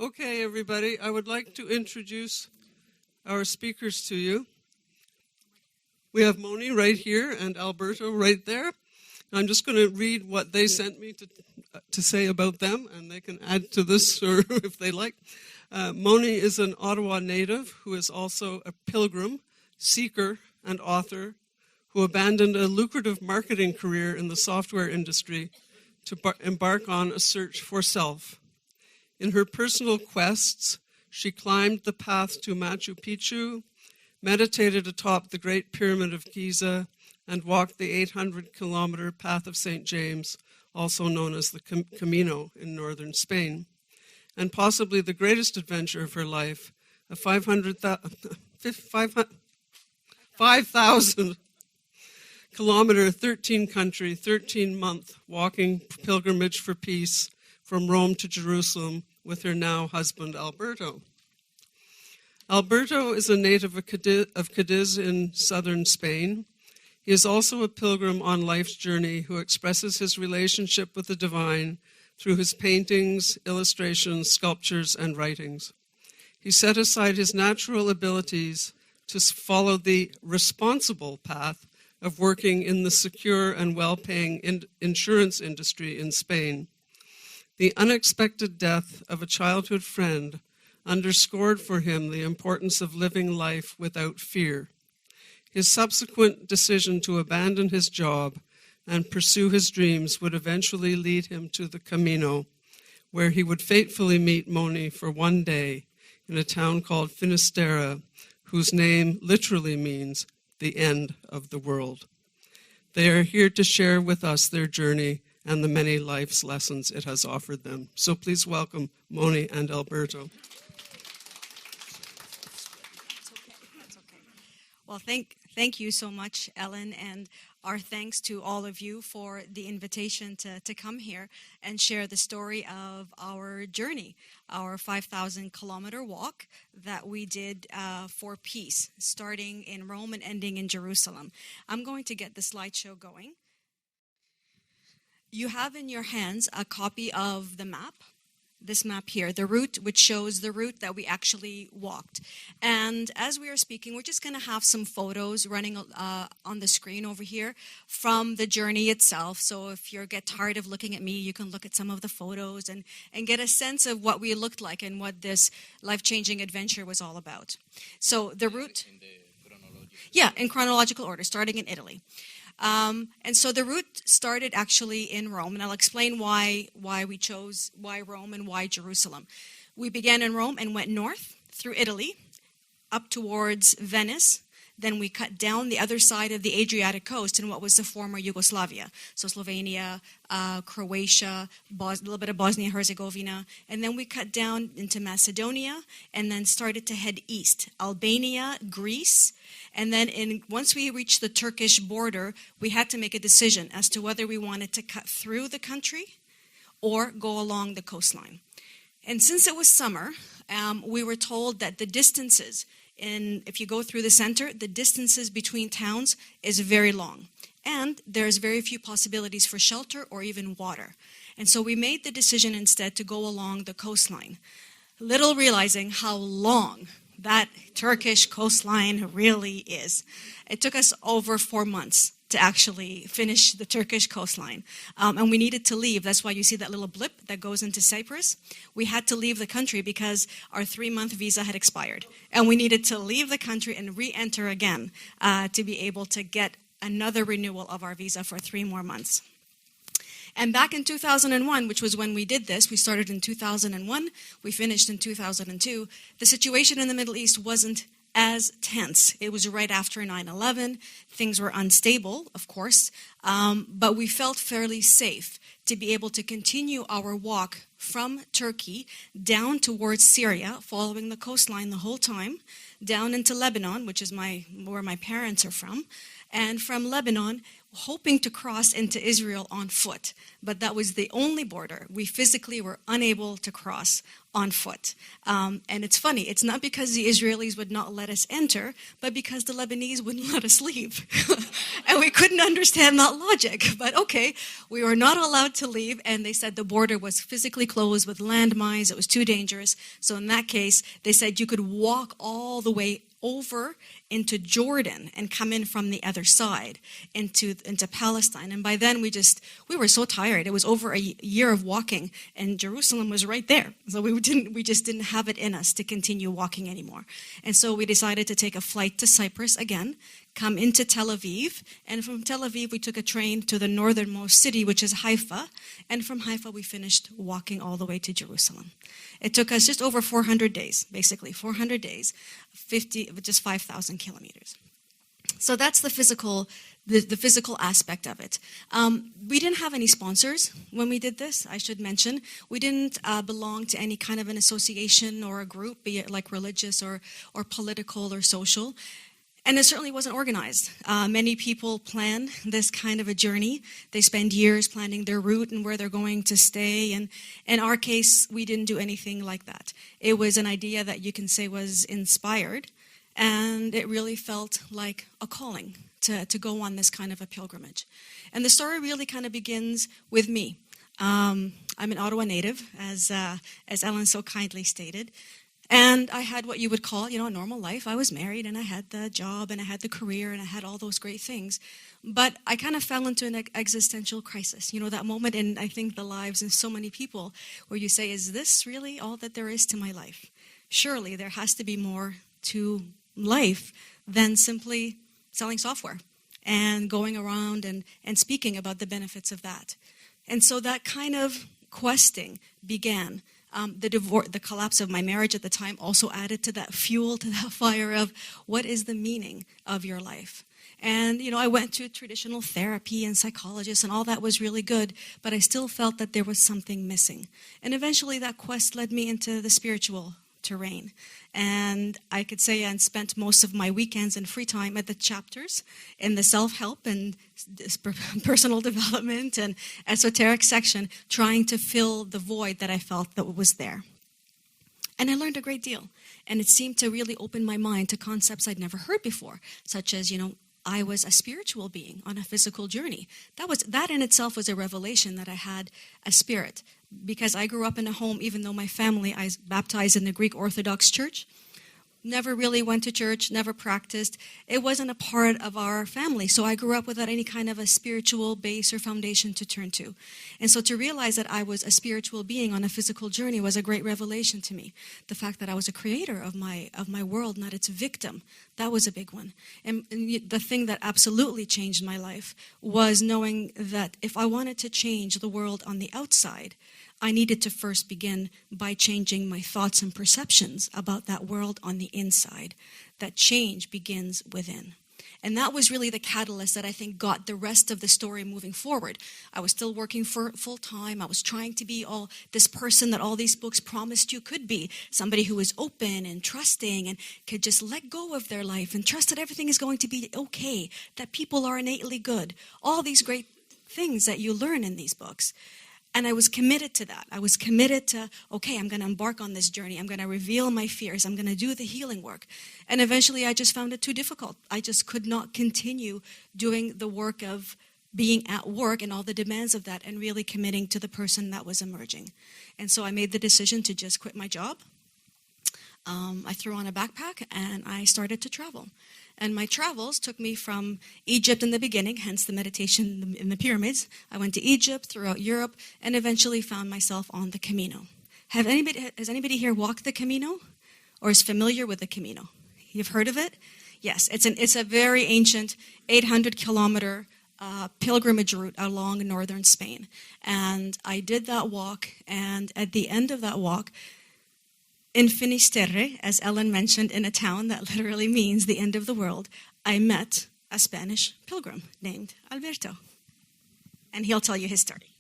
Okay, everybody, I would like to introduce our speakers to you. We have Mony right here and Alberto right there. I'm just going to read what they sent me to say about them, and they can add to this or if they like. Mony is an Ottawa native who is also a pilgrim, seeker, and author who abandoned a lucrative marketing career in the software industry to embark on a search for self. In her personal quests, she climbed the path to Machu Picchu, meditated atop the Great Pyramid of Giza, and walked the 800-kilometer Path of St. James, also known as the Camino in northern Spain. And possibly the greatest adventure of her life, a 5,000-kilometer, 13-country, 13-month walking pilgrimage for peace from Rome to Jerusalem with her now husband, Alberto. Alberto is a native of Cadiz in southern Spain. He is also a pilgrim on life's journey who expresses his relationship with the divine through his paintings, illustrations, sculptures, and writings. He set aside his natural abilities to follow the responsible path of working in the secure and well-paying insurance industry in Spain. The unexpected death of a childhood friend underscored for him the importance of living life without fear. His subsequent decision to abandon his job and pursue his dreams would eventually lead him to the Camino, where he would fatefully meet Mony for one day in a town called Finisterre, whose name literally means the end of the world. They are here to share with us their journey and the many life's lessons it has offered them. So please welcome Mony and Alberto. That's okay. Well, thank you so much, Ellen, and our thanks to all of you for the invitation to come here and share the story of our journey, our 5,000-kilometer walk that we did for peace, starting in Rome and ending in Jerusalem. I'm going to get the slideshow going. You have in your hands a copy of the map. This map here, the route, which shows the route that we actually walked. And as we are speaking, we're just going to have some photos running on the screen over here from the journey itself. So if you get tired of looking at me, you can look at some of the photos and get a sense of what we looked like and what this life-changing adventure was all about. So the route, in chronological order, starting in Italy. And so the route started actually in Rome, and I'll explain why we chose Rome and why Jerusalem. We began in Rome and went north through Italy, up towards Venice. Then we cut down the other side of the Adriatic coast in what was the former Yugoslavia. So Slovenia, Croatia, a little bit of Bosnia and Herzegovina. And then we cut down into Macedonia and then started to head east. Albania, Greece. And then once we reached the Turkish border, we had to make a decision as to whether we wanted to cut through the country or go along the coastline. And since it was summer, we were told that the distances if you go through the center, the distances between towns is very long. And there's very few possibilities for shelter or even water. And so we made the decision instead to go along the coastline, little realizing how long that Turkish coastline really is. It took us over 4 months to actually finish the Turkish coastline. And we needed to leave. That's why you see that little blip that goes into Cyprus. We had to leave the country because our 3-month visa had expired. And we needed to leave the country and re-enter again to be able to get another renewal of our visa for 3 more months. And back in 2001, which was when we did this, we started in 2001, we finished in 2002, the situation in the Middle East wasn't as tense. It was right after 9/11. Things were unstable, of course, but we felt fairly safe to be able to continue our walk from Turkey down towards Syria, following the coastline the whole time, down into Lebanon, which is where my parents are from. And from Lebanon, hoping to cross into Israel on foot, but that was the only border we physically were unable to cross on foot. And it's funny, it's not because the Israelis would not let us enter, but because the Lebanese wouldn't let us leave. And we couldn't understand that logic. But okay, we were not allowed to leave, and they said the border was physically closed with landmines. It was too dangerous. So in that case, they said you could walk all the way over into Jordan and come in from the other side into Palestine. And by then we were so tired. It was over a year of walking, and Jerusalem was right there. So we just didn't have it in us to continue walking anymore. And so we decided to take a flight to Cyprus again, come into Tel Aviv, and from Tel Aviv we took a train to the northernmost city, which is Haifa, and from Haifa we finished walking all the way to Jerusalem. It took us just over 400 days, basically 400 days, just 5,000 kilometers. So that's the physical aspect of it. We didn't have any sponsors when we did this, I should mention. We didn't belong to any kind of an association or a group, be it like religious or political or social. And it certainly wasn't organized. Many people plan this kind of a journey. They spend years planning their route and where they're going to stay. And in our case, we didn't do anything like that. It was an idea that you can say was inspired, and it really felt like a calling to go on this kind of a pilgrimage. And the story really kind of begins with me. I'm an Ottawa native, as Ellen so kindly stated. And I had what you would call, a normal life. I was married, and I had the job, and I had the career, and I had all those great things. But I kind of fell into an existential crisis. That moment in, I think, the lives of so many people where you say, is this really all that there is to my life? Surely there has to be more to life than simply selling software and going around and speaking about the benefits of that. And so that kind of questing began. The collapse of my marriage at the time also added to that fuel, to that fire of what is the meaning of your life. And, I went to traditional therapy and psychologists, and all that was really good, but I still felt that there was something missing. And eventually that quest led me into the spiritual terrain. And I could say I spent most of my weekends and free time at the chapters in the self-help and personal development and esoteric section, trying to fill the void that I felt that was there. And I learned a great deal. And it seemed to really open my mind to concepts I'd never heard before, such as, I was a spiritual being on a physical journey. That in itself was a revelation that I had a spirit. Because I grew up in a home, even though my family, I was baptized in the Greek Orthodox Church, never really went to church, never practiced. It wasn't a part of our family. So I grew up without any kind of a spiritual base or foundation to turn to. And so to realize that I was a spiritual being on a physical journey was a great revelation to me. The fact that I was a creator of my world, not its victim, that was a big one. And the thing that absolutely changed my life was knowing that if I wanted to change the world on the outside, I needed to first begin by changing my thoughts and perceptions about that world on the inside. That change begins within. And that was really the catalyst that I think got the rest of the story moving forward. I was still working for full time. I was trying to be all this person that all these books promised you could be. Somebody who was open and trusting and could just let go of their life and trust that everything is going to be okay, that people are innately good. All these great things that you learn in these books. And I was committed to that. I was committed to, okay, I'm going to embark on this journey. I'm going to reveal my fears. I'm going to do the healing work. And eventually I just found it too difficult. I just could not continue doing the work of being at work and all the demands of that and really committing to the person that was emerging. And so I made the decision to just quit my job. I threw on a backpack and I started to travel. And my travels took me from Egypt in the beginning, hence the meditation in the pyramids. I went to Egypt, throughout Europe, and eventually found myself on the Camino. Has anybody here walked the Camino or is familiar with the Camino? You've heard of it? Yes, it's a very ancient 800-kilometer pilgrimage route along northern Spain. And I did that walk, and at the end of that walk, in Finisterre, as Ellen mentioned, in a town that literally means the end of the world, I met a Spanish pilgrim named Alberto. And he'll tell you his story.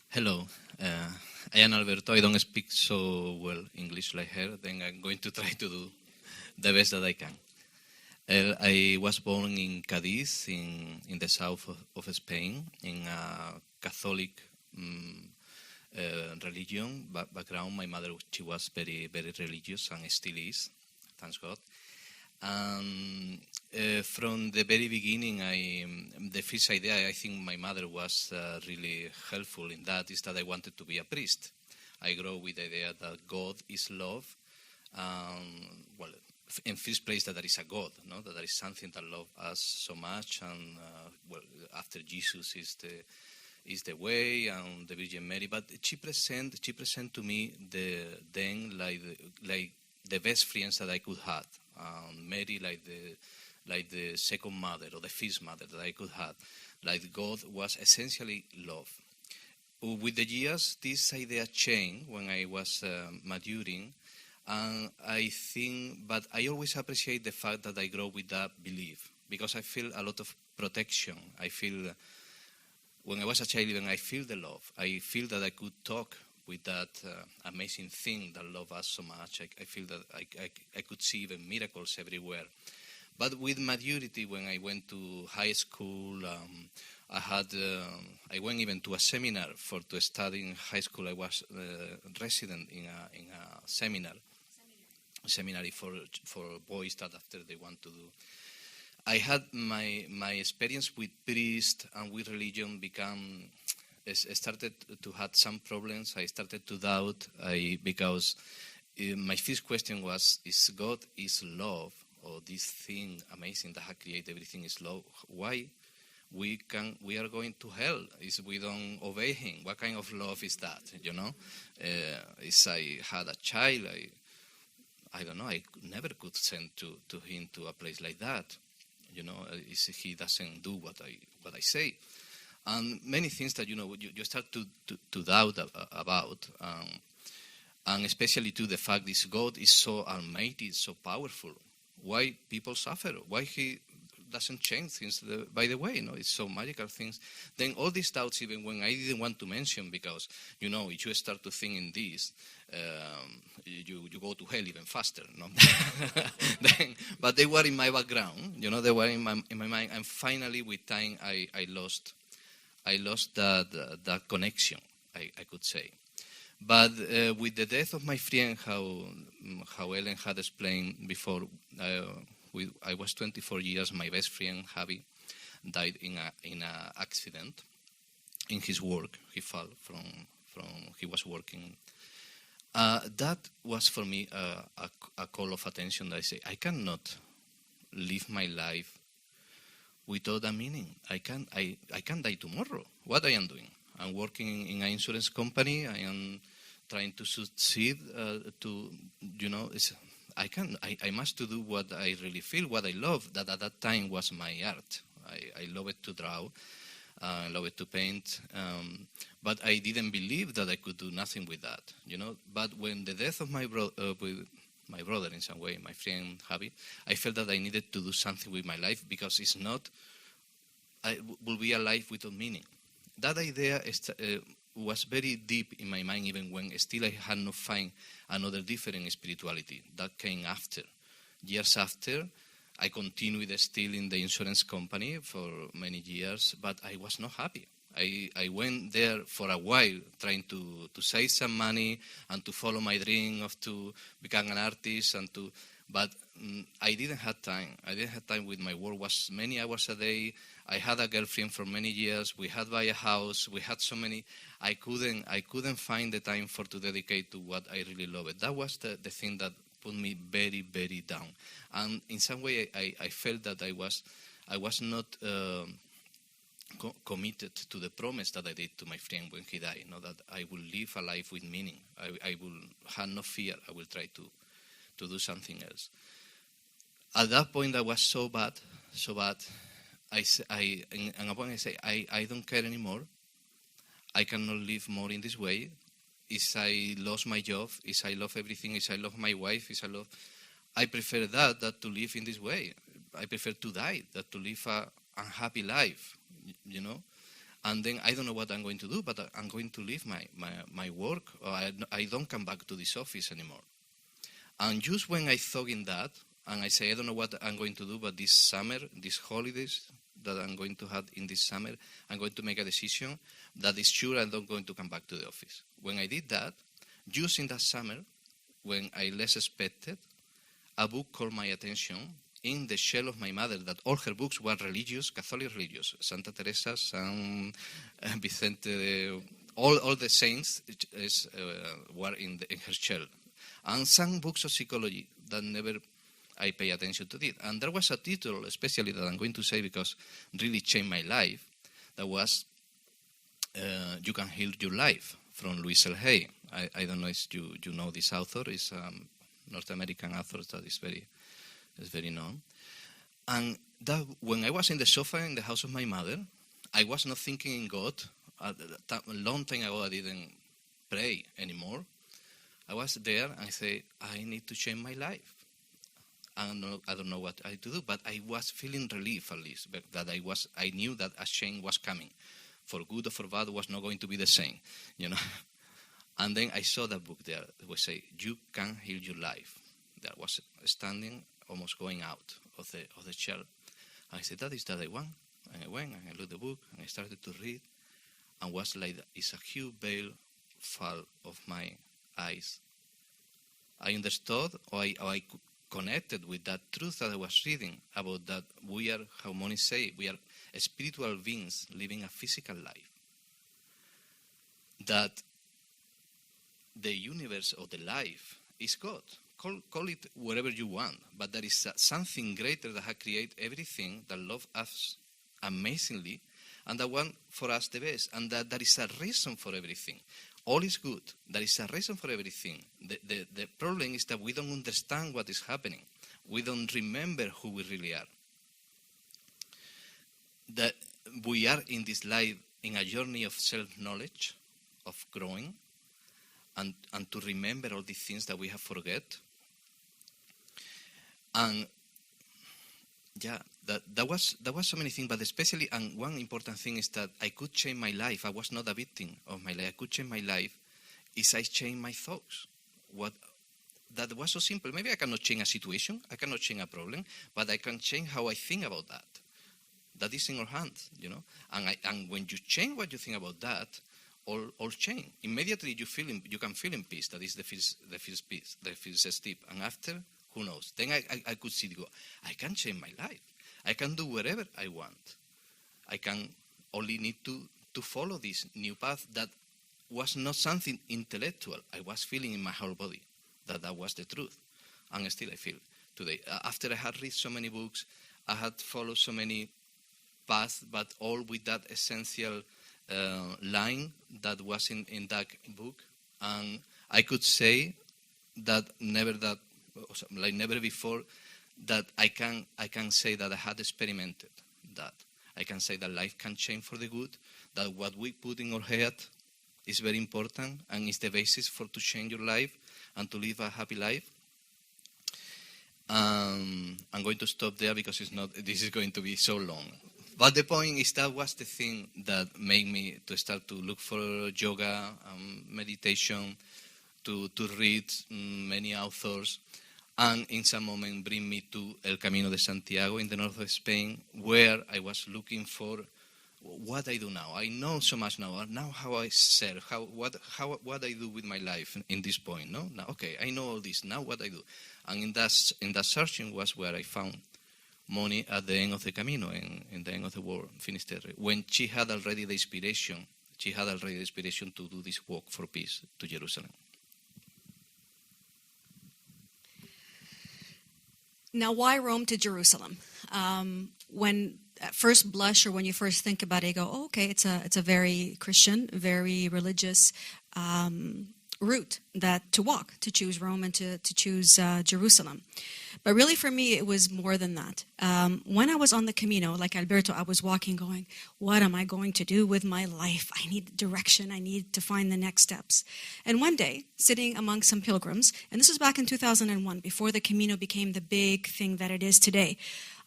Hello, I am Alberto. I don't speak so well English like her, then I'm going to try to do the best that I can. I was born in Cadiz, in the south of Spain, in a Catholic religion background. My mother, she was very, very religious and still is, thanks God. And from the very beginning, the first idea, I think my mother was really helpful in that, is that I wanted to be a priest. I grew with the idea that God is love. Well, in first place, that there is a God, no? That there is something that loves us so much, and well, after Jesus is the way, and the Virgin Mary. But she present to me like the best friends that I could have. Mary like the second mother or the first mother that I could have. Like God was essentially love. With the years, this idea changed when I was maturing. And I think, but I always appreciate the fact that I grow with that belief, because I feel a lot of protection. I feel, when I was a child, even I feel the love. I feel that I could talk with that amazing thing that love us so much. I feel that I could see even miracles everywhere. But with maturity, when I went to high school, I went even to a seminar to study in high school. I was resident in a seminary for boys that after they want to do. I had my experience with priest and with religion started to have some problems. I started to doubt because my first question was, is God is love, or this thing amazing that has created everything is love? Why we are going to hell if we don't obey Him? What kind of love is that? You know, if I had a child, I don't know. I never could send to him to a place like that. You know, he doesn't do what I say, and many things that you start to doubt about, and especially to the fact that God is so almighty, so powerful. Why people suffer? Why He doesn't change things by the way? It's so magical things. Then all these doubts, even when I didn't want to mention, because if you start to think in this, you go to hell even faster. No? But they were in my background. They were in my mind. And finally, with time, I lost that connection. I could say. But with the death of my friend, how Ellen had explained before. I was 24 years. My best friend, Javi, died in an accident in his work. He fell from he was working. That was for me a call of attention. That I say, I cannot live my life without a meaning. I can die tomorrow. What I am doing? I'm working in an insurance company. I am trying to succeed. I must to do what I really feel, what I love. That at that time was my art. I love it to draw, I love it to paint. But I didn't believe that I could do nothing with that, But when the death of my brother, in some way, my friend Javi, I felt that I needed to do something with my life, because it's not, I will be a life without meaning. That idea was very deep in my mind, even when still I had not found another different spirituality. That came after. Years after, I continued still in the insurance company for many years, but I was not happy. I went there for a while trying to save some money and to follow my dream of to become an artist, but I didn't have time. I didn't have time with my work. Was many hours a day. I had a girlfriend for many years. We had buy a house. We had so many. I couldn't find the time to dedicate to what I really loved. That was the thing that put me very, very down. And in some way, I felt that I was not committed to the promise that I did to my friend when he died. That I will live a life with meaning. I will have no fear. I will try to do something else. At that point, I was so bad. I say, I don't care anymore. I cannot live more in this way. If I lost my job, if I love everything, if I love my wife, I prefer that to live in this way. I prefer to die than to live a unhappy life, And then I don't know what I'm going to do, but I'm going to leave my work. Or I don't come back to this office anymore. And just when I thought in that, And I say, I don't know what I'm going to do, but this summer, these holidays that I'm going to have in this summer, I'm going to make a decision that is sure I'm not going to come back to the office. When I did that, just in that summer, when I less expected, a book caught my attention in the shell of my mother, that all her books were religious, Catholic religious, Santa Teresa, San Vicente, all the saints were in her shell. And some books of psychology that never I pay attention to it. And there was a title, especially that I'm going to say because really changed my life, that was You Can Heal Your Life, from Louise L. Hay. I don't know if you know this author. It's a North American author that is very known. And that, when I was in the sofa in the house of my mother, I was not thinking in God. A long time ago, I didn't pray anymore. I was there and I said, I need to change my life. I don't know what I to do, but I was feeling relief at least, that I knew that a change was coming. For good or for bad, it was not going to be the same, you know. And then I saw that book there that would say, You Can Heal Your Life. That was standing, almost going out of the chair. And I said, that is that I want. And I went and I looked at the book and I started to read. And was like, it's a huge veil fall of my eyes. I understood, or I connected with that truth that I was reading about that we are, how Mony say, we are spiritual beings living a physical life. That the universe or the life is God. Call it whatever you want, but there is something greater that has created everything, that loves us amazingly, and that want for us the best, and that there is a reason for everything. All is good. There is a reason for everything. The problem is that we don't understand what is happening. We don't remember who we really are. That we are in this life in a journey of self-knowledge, of growing, and to remember all these things that we have forget. And yeah, that was so many things, but especially, and one important thing is that I could change my life. I was not a victim of my life. I could change my life if I change my thoughts. That was so simple. Maybe I cannot change a situation, I cannot change a problem, but I can change how I think about that. That is in our hands, you know. And when you change what you think about that, all change. Immediately you can feel in peace. That is the first peace, the first step. And after, who knows? Then I could see, I can change my life. I can do whatever I want. I can only need to follow this new path that was not something intellectual. I was feeling in my whole body that was the truth. And still I feel today. After I had read so many books, I had followed so many paths, but all with that essential line that was in that book. And I could say that never before, that I can say that I had experimented that. I can say that life can change for the good, that what we put in our head is very important and is the basis for to change your life and to live a happy life. I'm going to stop there because this is going to be so long. But the point is that was the thing that made me to start to look for yoga, meditation, to read many authors, and in some moment bring me to El Camino de Santiago in the north of Spain, where I was looking for what I do now. I know so much now. Now how I serve, what I do with my life in this point. No, now okay, I know all this. Now what I do, and in that searching was where I found Mony at the end of the Camino, in the end of the world, Finisterre, when she had already the inspiration to do this walk for peace to Jerusalem. Now, why Rome to Jerusalem? When at first blush, or when you first think about it, you go, oh, okay, it's a very Christian, very religious route to walk, to choose Rome and to choose Jerusalem. But really for me, it was more than that. When I was on the Camino, like Alberto, I was walking going, what am I going to do with my life? I need direction. I need to find the next steps. And one day, sitting among some pilgrims, and this was back in 2001, before the Camino became the big thing that it is today,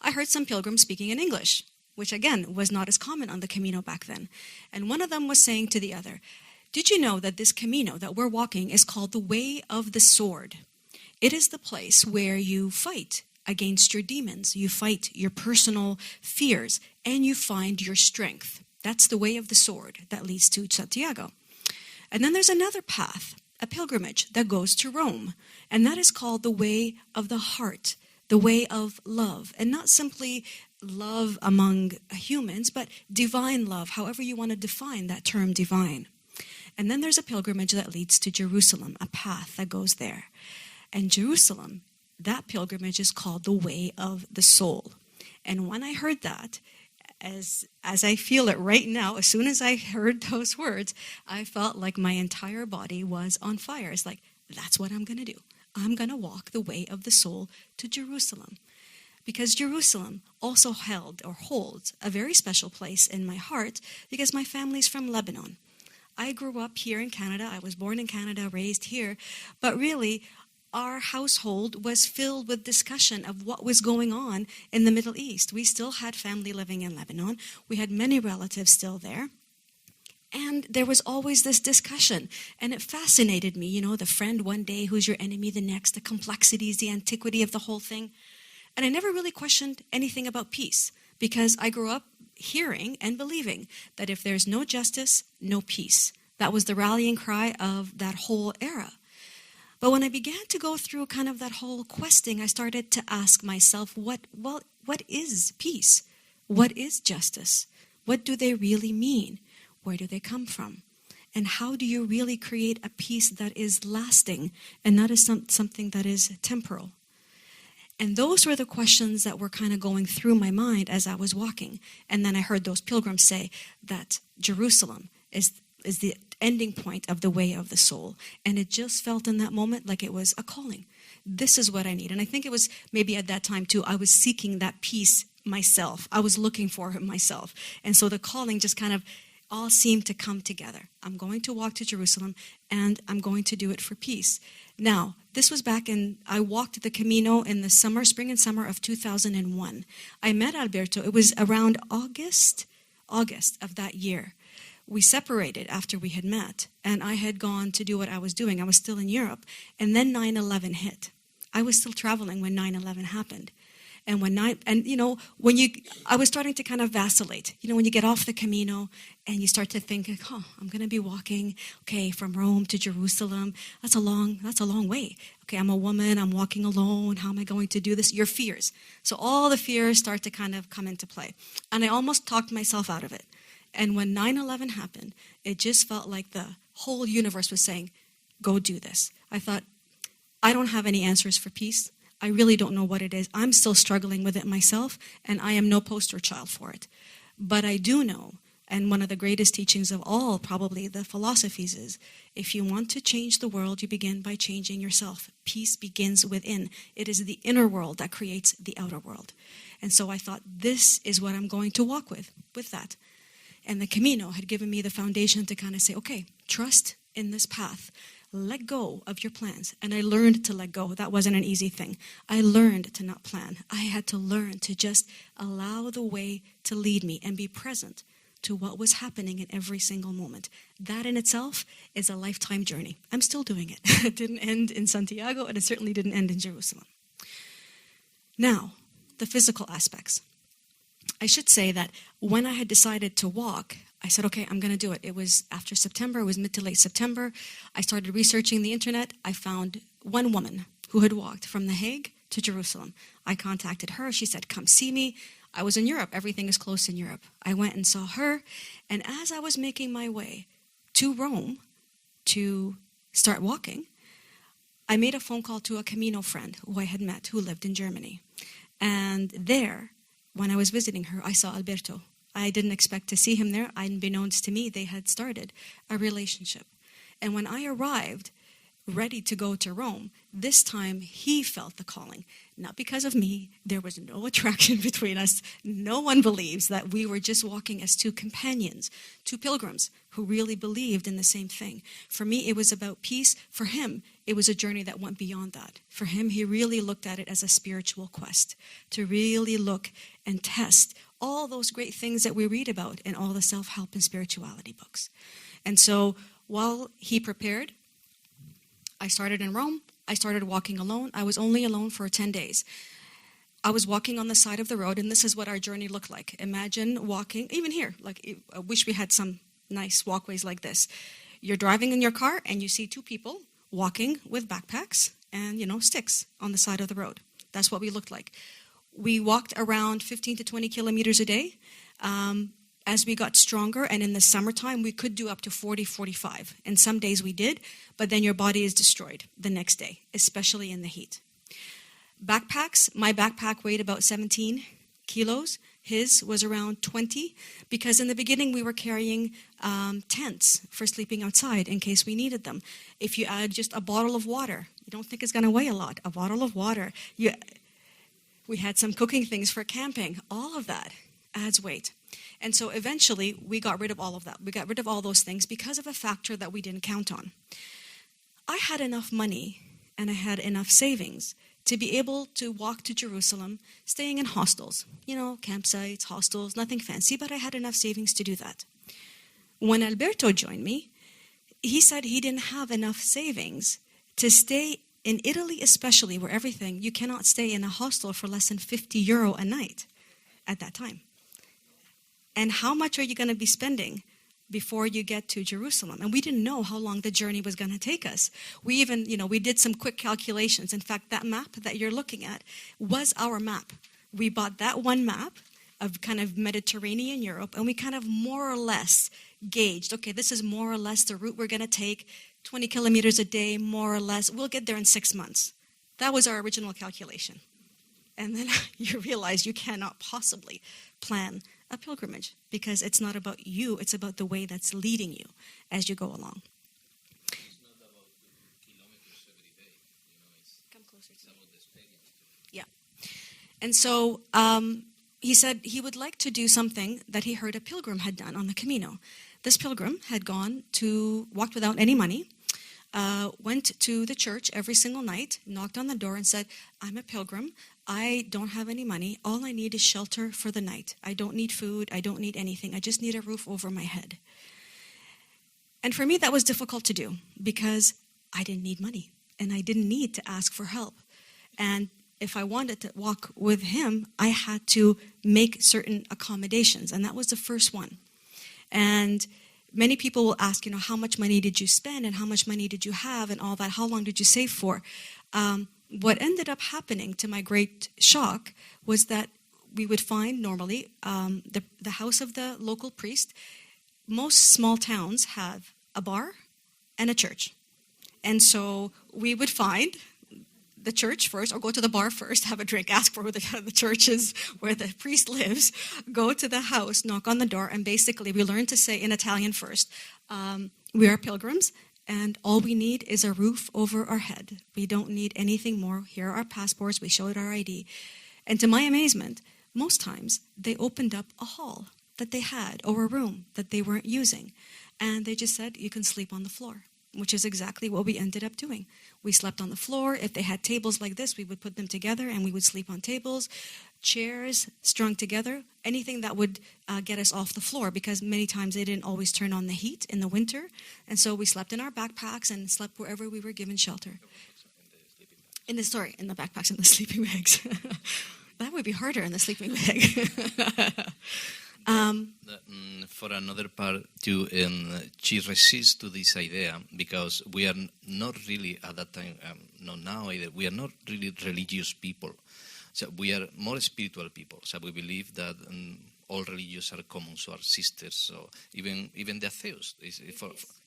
I heard some pilgrims speaking in English, which again was not as common on the Camino back then. And one of them was saying to the other, did you know that this Camino that we're walking is called the Way of the Sword? It is the place where you fight against your demons. You fight your personal fears, and you find your strength. That's the way of the sword that leads to Santiago. And then there's another path, a pilgrimage that goes to Rome, and that is called the way of the heart, the way of love, and not simply love among humans, but divine love, however you want to define that term divine. And then there's a pilgrimage that leads to Jerusalem, a path that goes there. And Jerusalem, that pilgrimage is called the way of the soul. And when I heard that, as I feel it right now, as soon as I heard those words, I felt like my entire body was on fire. It's like, that's what I'm going to do. I'm going to walk the way of the soul to Jerusalem. Because Jerusalem also held or holds a very special place in my heart because my family's from Lebanon. I grew up here in Canada. I was born in Canada, raised here. But really, our household was filled with discussion of what was going on in the Middle East. We still had family living in Lebanon. We had many relatives still there. And there was always this discussion. And it fascinated me, the friend one day who's your enemy the next, the complexities, the antiquity of the whole thing. And I never really questioned anything about peace because I grew up hearing and believing that if there's no justice, no peace. That was the rallying cry of that whole era. But when I began to go through kind of that whole questing, I started to ask myself, what is peace? What is justice? What do they really mean? Where do they come from? And how do you really create a peace that is lasting and not as something that is temporal? And those were the questions that were kind of going through my mind as I was walking. And then I heard those pilgrims say that Jerusalem is the ending point of the way of the soul. And it just felt in that moment like it was a calling. This is what I need. And I think it was maybe at that time too, I was seeking that peace myself. I was looking for it myself. And so the calling just kind of all seemed to come together. I'm going to walk to Jerusalem and I'm going to do it for peace. Now, this was I walked the Camino in the spring and summer of 2001. I met Alberto, it was around August of that year. We separated after we had met, and I had gone to do what I was doing. I was still in Europe, and then 9/11 hit. I was still traveling when 9/11 happened. And I was starting to kind of vacillate. When you get off the Camino and you start to think, I'm going to be walking, from Rome to Jerusalem. That's a long way. Okay, I'm a woman, I'm walking alone. How am I going to do this? Your fears. So all the fears start to kind of come into play. And I almost talked myself out of it. And when 9/11 happened, it just felt like the whole universe was saying, go do this. I thought, I don't have any answers for peace. I really don't know what it is. I'm still struggling with it myself, and I am no poster child for it. But I do know, and one of the greatest teachings of all, probably the philosophies, is if you want to change the world, you begin by changing yourself. Peace begins within. It is the inner world that creates the outer world. And so I thought, this is what I'm going to walk with that. And the Camino had given me the foundation to kind of say, okay, trust in this path. Let go of your plans. And I learned to let go. That wasn't an easy thing. I learned to not plan. I had to learn to just allow the way to lead me and be present to what was happening in every single moment. That in itself is a lifetime journey. I'm still doing it. It didn't end in Santiago, and it certainly didn't end in Jerusalem. Now, the physical aspects. I should say that when I had decided to walk, I said, okay, I'm going to do it. It was after September. It was mid to late September. I started researching the internet. I found one woman who had walked from The Hague to Jerusalem. I contacted her. She said, come see me. I was in Europe. Everything is close in Europe. I went and saw her. And as I was making my way to Rome to start walking, I made a phone call to a Camino friend who I had met who lived in Germany. And there, when I was visiting her, I saw Alberto. I didn't expect to see him there. Unbeknownst to me, they had started a relationship. And when I arrived, ready to go to Rome, this time he felt the calling. Not because of me. There was no attraction between us. No one believes that we were just walking as two companions, two pilgrims who really believed in the same thing. For me, it was about peace. For him, it was a journey that went beyond that. For him, he really looked at it as a spiritual quest, to really look and test all those great things that we read about in all the self-help and spirituality books. And so while he prepared, I started in Rome. I started walking alone. I was only alone for 10 days. I was walking on the side of the road, and this is what our journey looked like. Imagine walking, even here, like I wish we had some nice walkways like this. You're driving in your car, and you see two people walking with backpacks and, sticks on the side of the road. That's what we looked like. We walked around 15 to 20 kilometers a day. As we got stronger, and in the summertime, we could do up to 40, 45. And some days we did, but then your body is destroyed the next day, especially in the heat. Backpacks, my backpack weighed about 17 kilos. His was around 20, because in the beginning we were carrying tents for sleeping outside in case we needed them. If you add just a bottle of water, you don't think it's going to weigh a lot, a bottle of water. We had some cooking things for camping. All of that adds weight. And so eventually we got rid of all of that. We got rid of all those things because of a factor that we didn't count on. I had enough money and I had enough savings to be able to walk to Jerusalem, staying in hostels, campsites, hostels, nothing fancy, but I had enough savings to do that. When Alberto joined me, he said he didn't have enough savings to stay in Italy, especially where you cannot stay in a hostel for less than €50 a night at that time. And how much are you going to be spending before you get to Jerusalem? And we didn't know how long the journey was going to take us. We even, we did some quick calculations. In fact, that map that you're looking at was our map. We bought that one map of kind of Mediterranean Europe, and we kind of more or less gauged, okay, this is more or less the route we're going to take, 20 kilometers a day, more or less. We'll get there in 6 months. That was our original calculation. And then you realize you cannot possibly plan a pilgrimage, because it's not about you, it's about the way that's leading you as you go along. It's not about kilometers every day, Come closer to it's about the experience. Yeah. And so he said he would like to do something that he heard a pilgrim had done on the Camino. This pilgrim had walked without any money, went to the church every single night, knocked on the door and said, I'm a pilgrim. I don't have any money. All I need is shelter for the night. I don't need food. I don't need anything. I just need a roof over my head. And for me, that was difficult to do because I didn't need money and I didn't need to ask for help. And if I wanted to walk with him, I had to make certain accommodations. And that was the first one. And many people will ask, how much money did you spend and how much money did you have and all that? How long did you save for? What ended up happening, to my great shock, was that we would find normally the house of the local priest. Most small towns have a bar and a church. And so we would find the church first, or go to the bar first, have a drink, ask for where the church is, where the priest lives, go to the house, knock on the door, and basically we learned to say in Italian first, we are pilgrims, and all we need is a roof over our head. We don't need anything more. Here are our passports. We showed our ID. And to my amazement, most times they opened up a hall that they had or a room that they weren't using. And they just said, you can sleep on the floor, which is exactly what we ended up doing. We slept on the floor. If they had tables like this, we would put them together and we would sleep on tables, chairs strung together, anything that would get us off the floor, because many times they didn't always turn on the heat in the winter. And so we slept in our backpacks and slept wherever we were given shelter. In the backpacks and the sleeping bags. That would be harder in the sleeping bag. For another part, too, she resists to this idea because we are not really, at that time, not now either, we are not really religious people. So we are more spiritual people. So we believe that all religions are common, so our sisters. So even the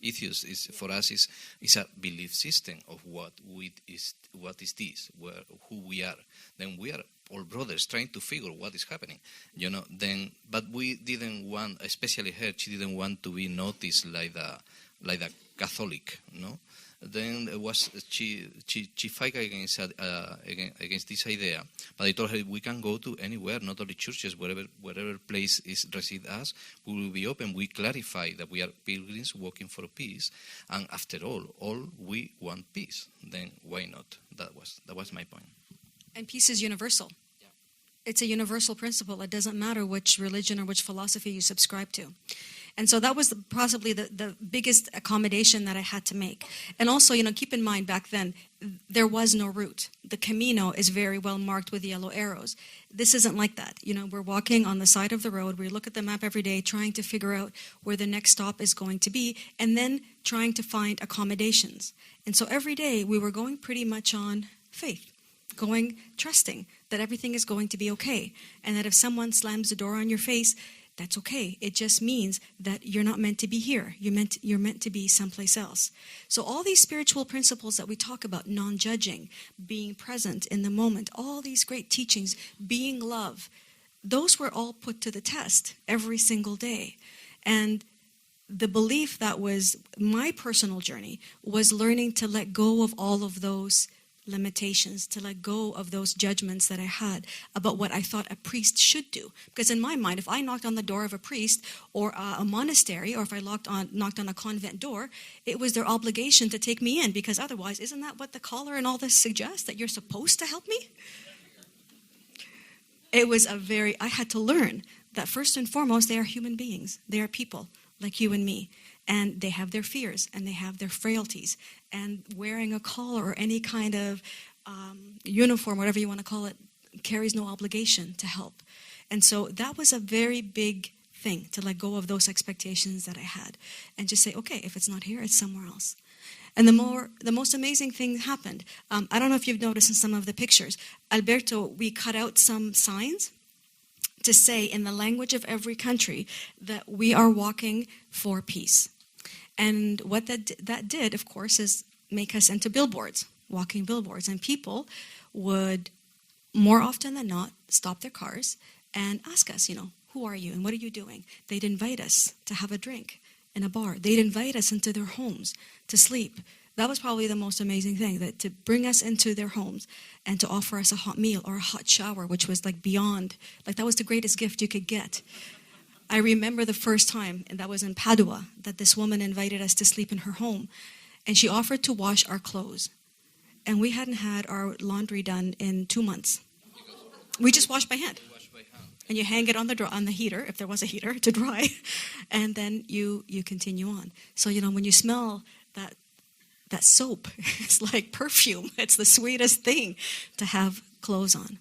atheists is for us is a belief system of what is this, who we are. Then we are all brothers trying to figure what is happening, but we didn't want, especially her, she didn't want to be noticed like the Catholic, no. Then she fight against this idea. But I told her we can go to anywhere, not only churches, wherever place is receive us, we will be open. We clarify that we are pilgrims walking for peace, and after all we want peace. Then why not? That was my point. And peace is universal. Yeah. It's a universal principle. It doesn't matter which religion or which philosophy you subscribe to. And so that was possibly the biggest accommodation that I had to make. And also, keep in mind back then, there was no route. The Camino is very well marked with yellow arrows. This isn't like that. We're walking on the side of the road. We look at the map every day, trying to figure out where the next stop is going to be, and then trying to find accommodations. And so every day we were going pretty much on faith, going trusting that everything is going to be okay, and that if someone slams the door on your face, that's okay. It just means that you're not meant to be here. You're meant to be someplace else. So all these spiritual principles that we talk about, non-judging, being present in the moment, all these great teachings, being love, those were all put to the test every single day. And the belief that was my personal journey was learning to let go of all of those limitations, to let go of those judgments that I had about what I thought a priest should do. Because in my mind, if I knocked on the door of a priest or a monastery, or if I knocked on a convent door, it was their obligation to take me in, because otherwise, isn't that what the collar and all this suggests, that you're supposed to help me? I had to learn that first and foremost, they are human beings. They are people like you and me. And they have their fears, and they have their frailties. And wearing a collar or any kind of uniform, whatever you want to call it, carries no obligation to help. And so that was a very big thing, to let go of those expectations that I had. And just say, okay, if it's not here, it's somewhere else. And the most amazing thing happened. I don't know if you've noticed in some of the pictures. Alberto, we cut out some signs to say in the language of every country that we are walking for peace. And what that did, of course, is make us into billboards, walking billboards. And people would, more often than not, stop their cars and ask us, who are you and what are you doing? They'd invite us to have a drink in a bar. They'd invite us into their homes to sleep. That was probably the most amazing thing, that to bring us into their homes and to offer us a hot meal or a hot shower, which was beyond, that was the greatest gift you could get. I remember the first time, and that was in Padua, that this woman invited us to sleep in her home, and she offered to wash our clothes. And we hadn't had our laundry done in 2 months. We just washed by hand. And you hang it on the heater, if there was a heater, to dry, and then you continue on. So, when you smell that soap, it's like perfume. It's the sweetest thing to have clothes on.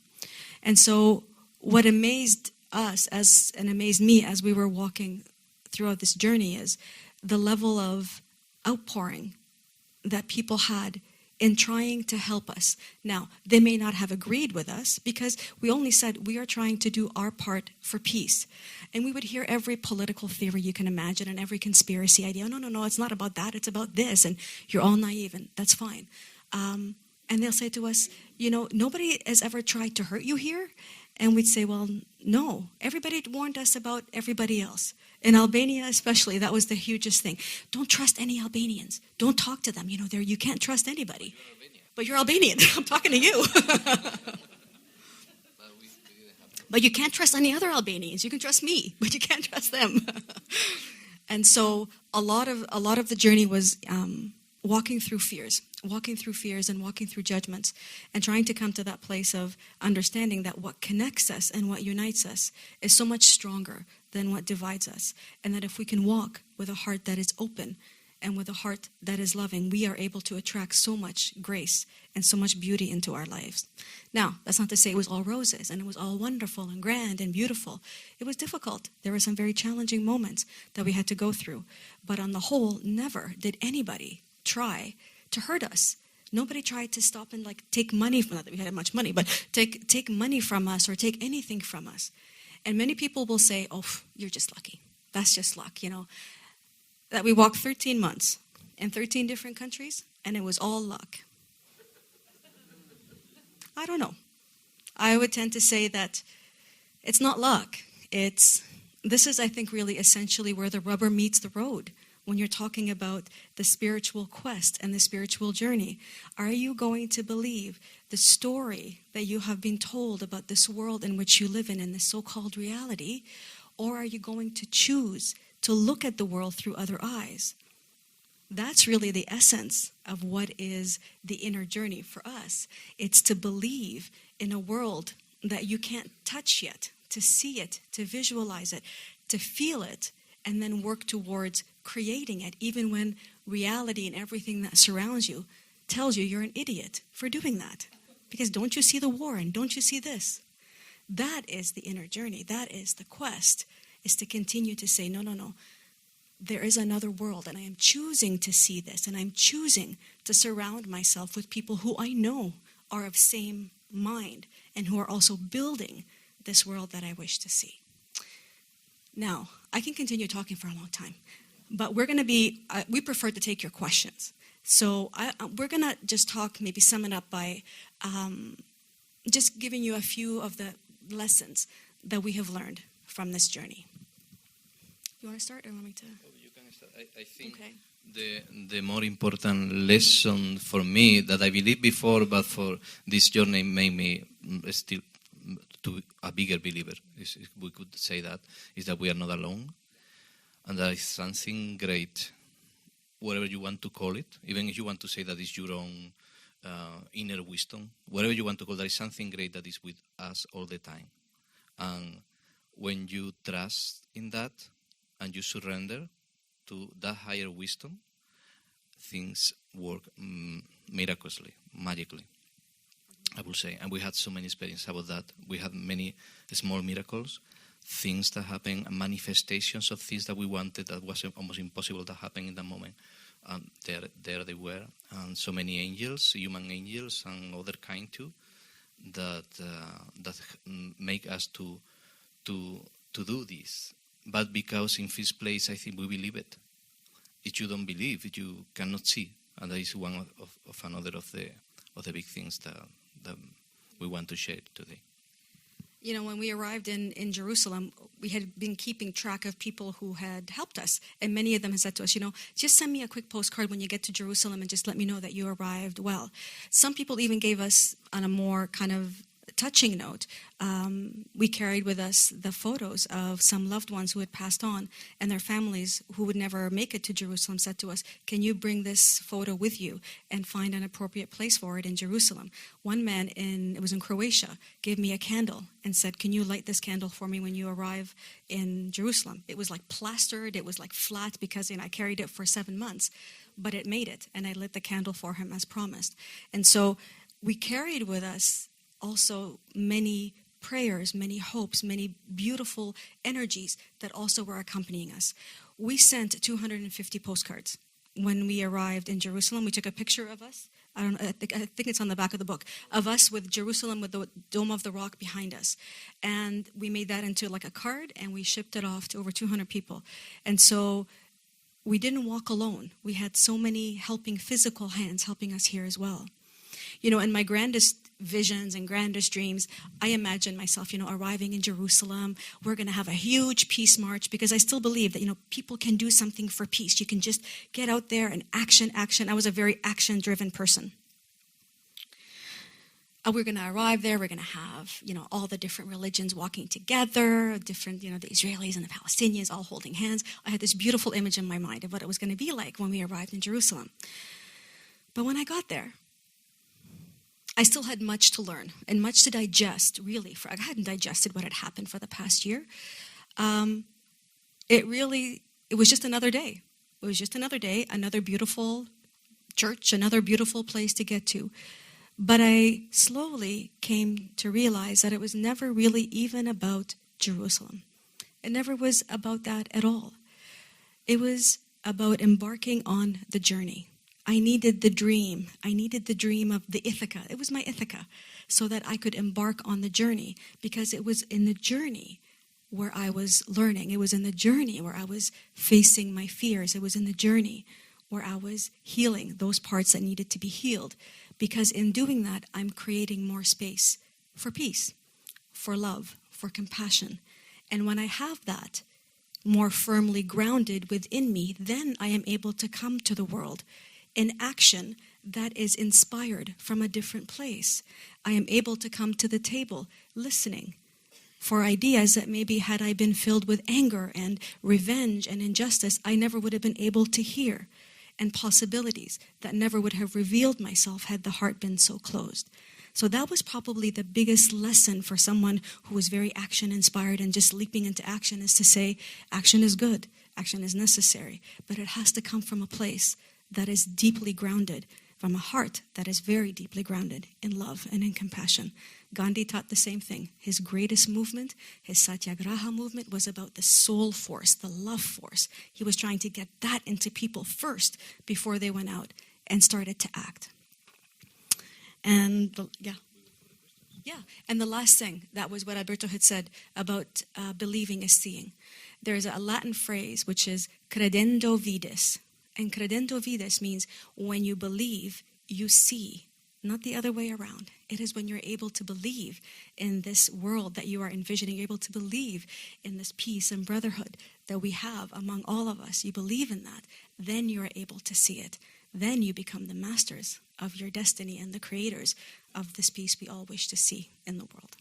And so what amazed us and amazed me as we were walking throughout this journey is the level of outpouring that people had in trying to help us. Now, they may not have agreed with us, because we only said we are trying to do our part for peace. And we would hear every political theory you can imagine and every conspiracy idea. No, it's not about that, it's about this, and you're all naive, and that's fine. And they'll say to us, nobody has ever tried to hurt you here. And we'd say, well, no. Everybody warned us about everybody else. In Albania especially, that was the hugest thing. Don't trust any Albanians. Don't talk to them. You can't trust anybody. But you're Albanian. I'm talking to you. But you can't trust any other Albanians. You can trust me, but you can't trust them. And so a lot of the journey was walking through fears and walking through judgments, and trying to come to that place of understanding that what connects us and what unites us is so much stronger than what divides us. And that if we can walk with a heart that is open and with a heart that is loving, we are able to attract so much grace and so much beauty into our lives. Now, that's not to say it was all roses and it was all wonderful and grand and beautiful. It was difficult. There were some very challenging moments that we had to go through. But on the whole, never did anybody try to hurt us. Nobody tried to stop and take money from, not that we had much money, but take money from us or take anything from us. And many people will say, oh, you're just lucky. That's just luck, That we walked 13 months in 13 different countries, and it was all luck. I don't know. I would tend to say that it's not luck. This is, I think, really essentially where the rubber meets the road. When you're talking about the spiritual quest and the spiritual journey, are you going to believe the story that you have been told about this world in which you live in this so-called reality, or are you going to choose to look at the world through other eyes? That's really the essence of what is the inner journey for us. It's to believe in a world that you can't touch yet, to see it, to visualize it, to feel it, and then work towards creating it, even when reality and everything that surrounds you tells you you're an idiot for doing that. Because don't you see the war and don't you see this? That is the inner journey. That is the quest, is to continue to say, no. There is another world, and I am choosing to see this, and I'm choosing to surround myself with people who I know are of same mind and who are also building this world that I wish to see. Now, I can continue talking for a long time, but we're going to be, we prefer to take your questions. So we're going to just talk, maybe sum it up by just giving you a few of the lessons that we have learned from this journey. You want to start or want me to? You can start. I think Okay. the more important lesson for me that I believed before, but for this journey made me still to a bigger believer, if we could say that, is that we are not alone. And there is something great, whatever you want to call it, even if you want to say that it's your own inner wisdom, whatever you want to call it, there is something great that is with us all the time. And when you trust in that and you surrender to that higher wisdom, things work miraculously, magically, I will say. And we had so many experiences about that. We had many small miracles, things that happen, manifestations of things that we wanted that was almost impossible to happen in that moment. There they were, and so many angels, human angels and other kind too, that make us to do this. But because in first place, I think we believe it. If you don't believe, you cannot see, and that is one of another of the big things that we want to share today. You know, when we arrived in Jerusalem, we had been keeping track of people who had helped us. And many of them had said to us, just send me a quick postcard when you get to Jerusalem and just let me know that you arrived well. Some people even gave us, on a more kind of touching note, we carried with us the photos of some loved ones who had passed on, and their families who would never make it to Jerusalem said to us, can you bring this photo with you and find an appropriate place for it in Jerusalem? One man, it was in Croatia, gave me a candle and said, can you light this candle for me when you arrive in Jerusalem? It was like plastered, it was like flat because I carried it for 7 months, but it made it, and I lit the candle for him as promised. And so we carried with us also many prayers, many hopes, many beautiful energies that also were accompanying us. We sent 250 postcards. When we arrived in Jerusalem, we took a picture of us. I think it's on the back of the book, of us with Jerusalem with the Dome of the Rock behind us. And we made that into like a card, and we shipped it off to over 200 people. And so we didn't walk alone. We had so many helping physical hands helping us here as well. In my grandest visions and grandest dreams, I imagine myself, arriving in Jerusalem. We're going to have a huge peace march, because I still believe that, people can do something for peace. You can just get out there and action. I was a very action-driven person. We're going to arrive there. We're going to have, all the different religions walking together, different, the Israelis and the Palestinians all holding hands. I had this beautiful image in my mind of what it was going to be like when we arrived in Jerusalem. But when I got there, I still had much to learn and much to digest, really. I hadn't digested what had happened for the past year. It was just another day. It was just another day, another beautiful church, another beautiful place to get to. But I slowly came to realize that it was never really even about Jerusalem. It never was about that at all. It was about embarking on the journey. I needed the dream. I needed the dream of the Ithaca. It was my Ithaca, so that I could embark on the journey, because it was in the journey where I was learning. It was in the journey where I was facing my fears. It was in the journey where I was healing those parts that needed to be healed, because in doing that, I'm creating more space for peace, for love, for compassion. And when I have that more firmly grounded within me, then I am able to come to the world in action that is inspired from a different place. I am able to come to the table listening for ideas that maybe, had I been filled with anger and revenge and injustice, I never would have been able to hear, and possibilities that never would have revealed myself had the heart been so closed. So that was probably the biggest lesson for someone who was very action-inspired and just leaping into action, is to say, action is good, action is necessary, but it has to come from a place that is deeply grounded, from a heart that is very deeply grounded in love and in compassion. Gandhi taught the same thing. His greatest movement, his Satyagraha movement, was about the soul force, the love force. He was trying to get that into people first before they went out and started to act. And and the last thing, that was what Alberto had said about believing is seeing. There's a Latin phrase which is credendo vides. And credendo vides means when you believe, you see, not the other way around. It is when you're able to believe in this world that you are envisioning, you're able to believe in this peace and brotherhood that we have among all of us. You believe in that, then you are able to see it. Then you become the masters of your destiny and the creators of this peace we all wish to see in the world.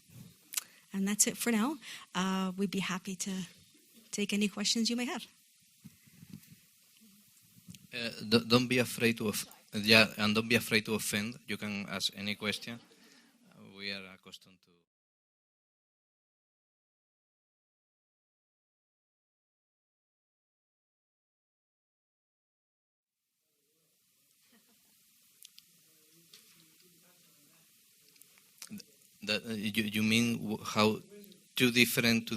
And that's it for now. We'd be happy to take any questions you may have. Don't be afraid to and don't be afraid to offend. You can ask any question. We are accustomed to. That you mean how two different.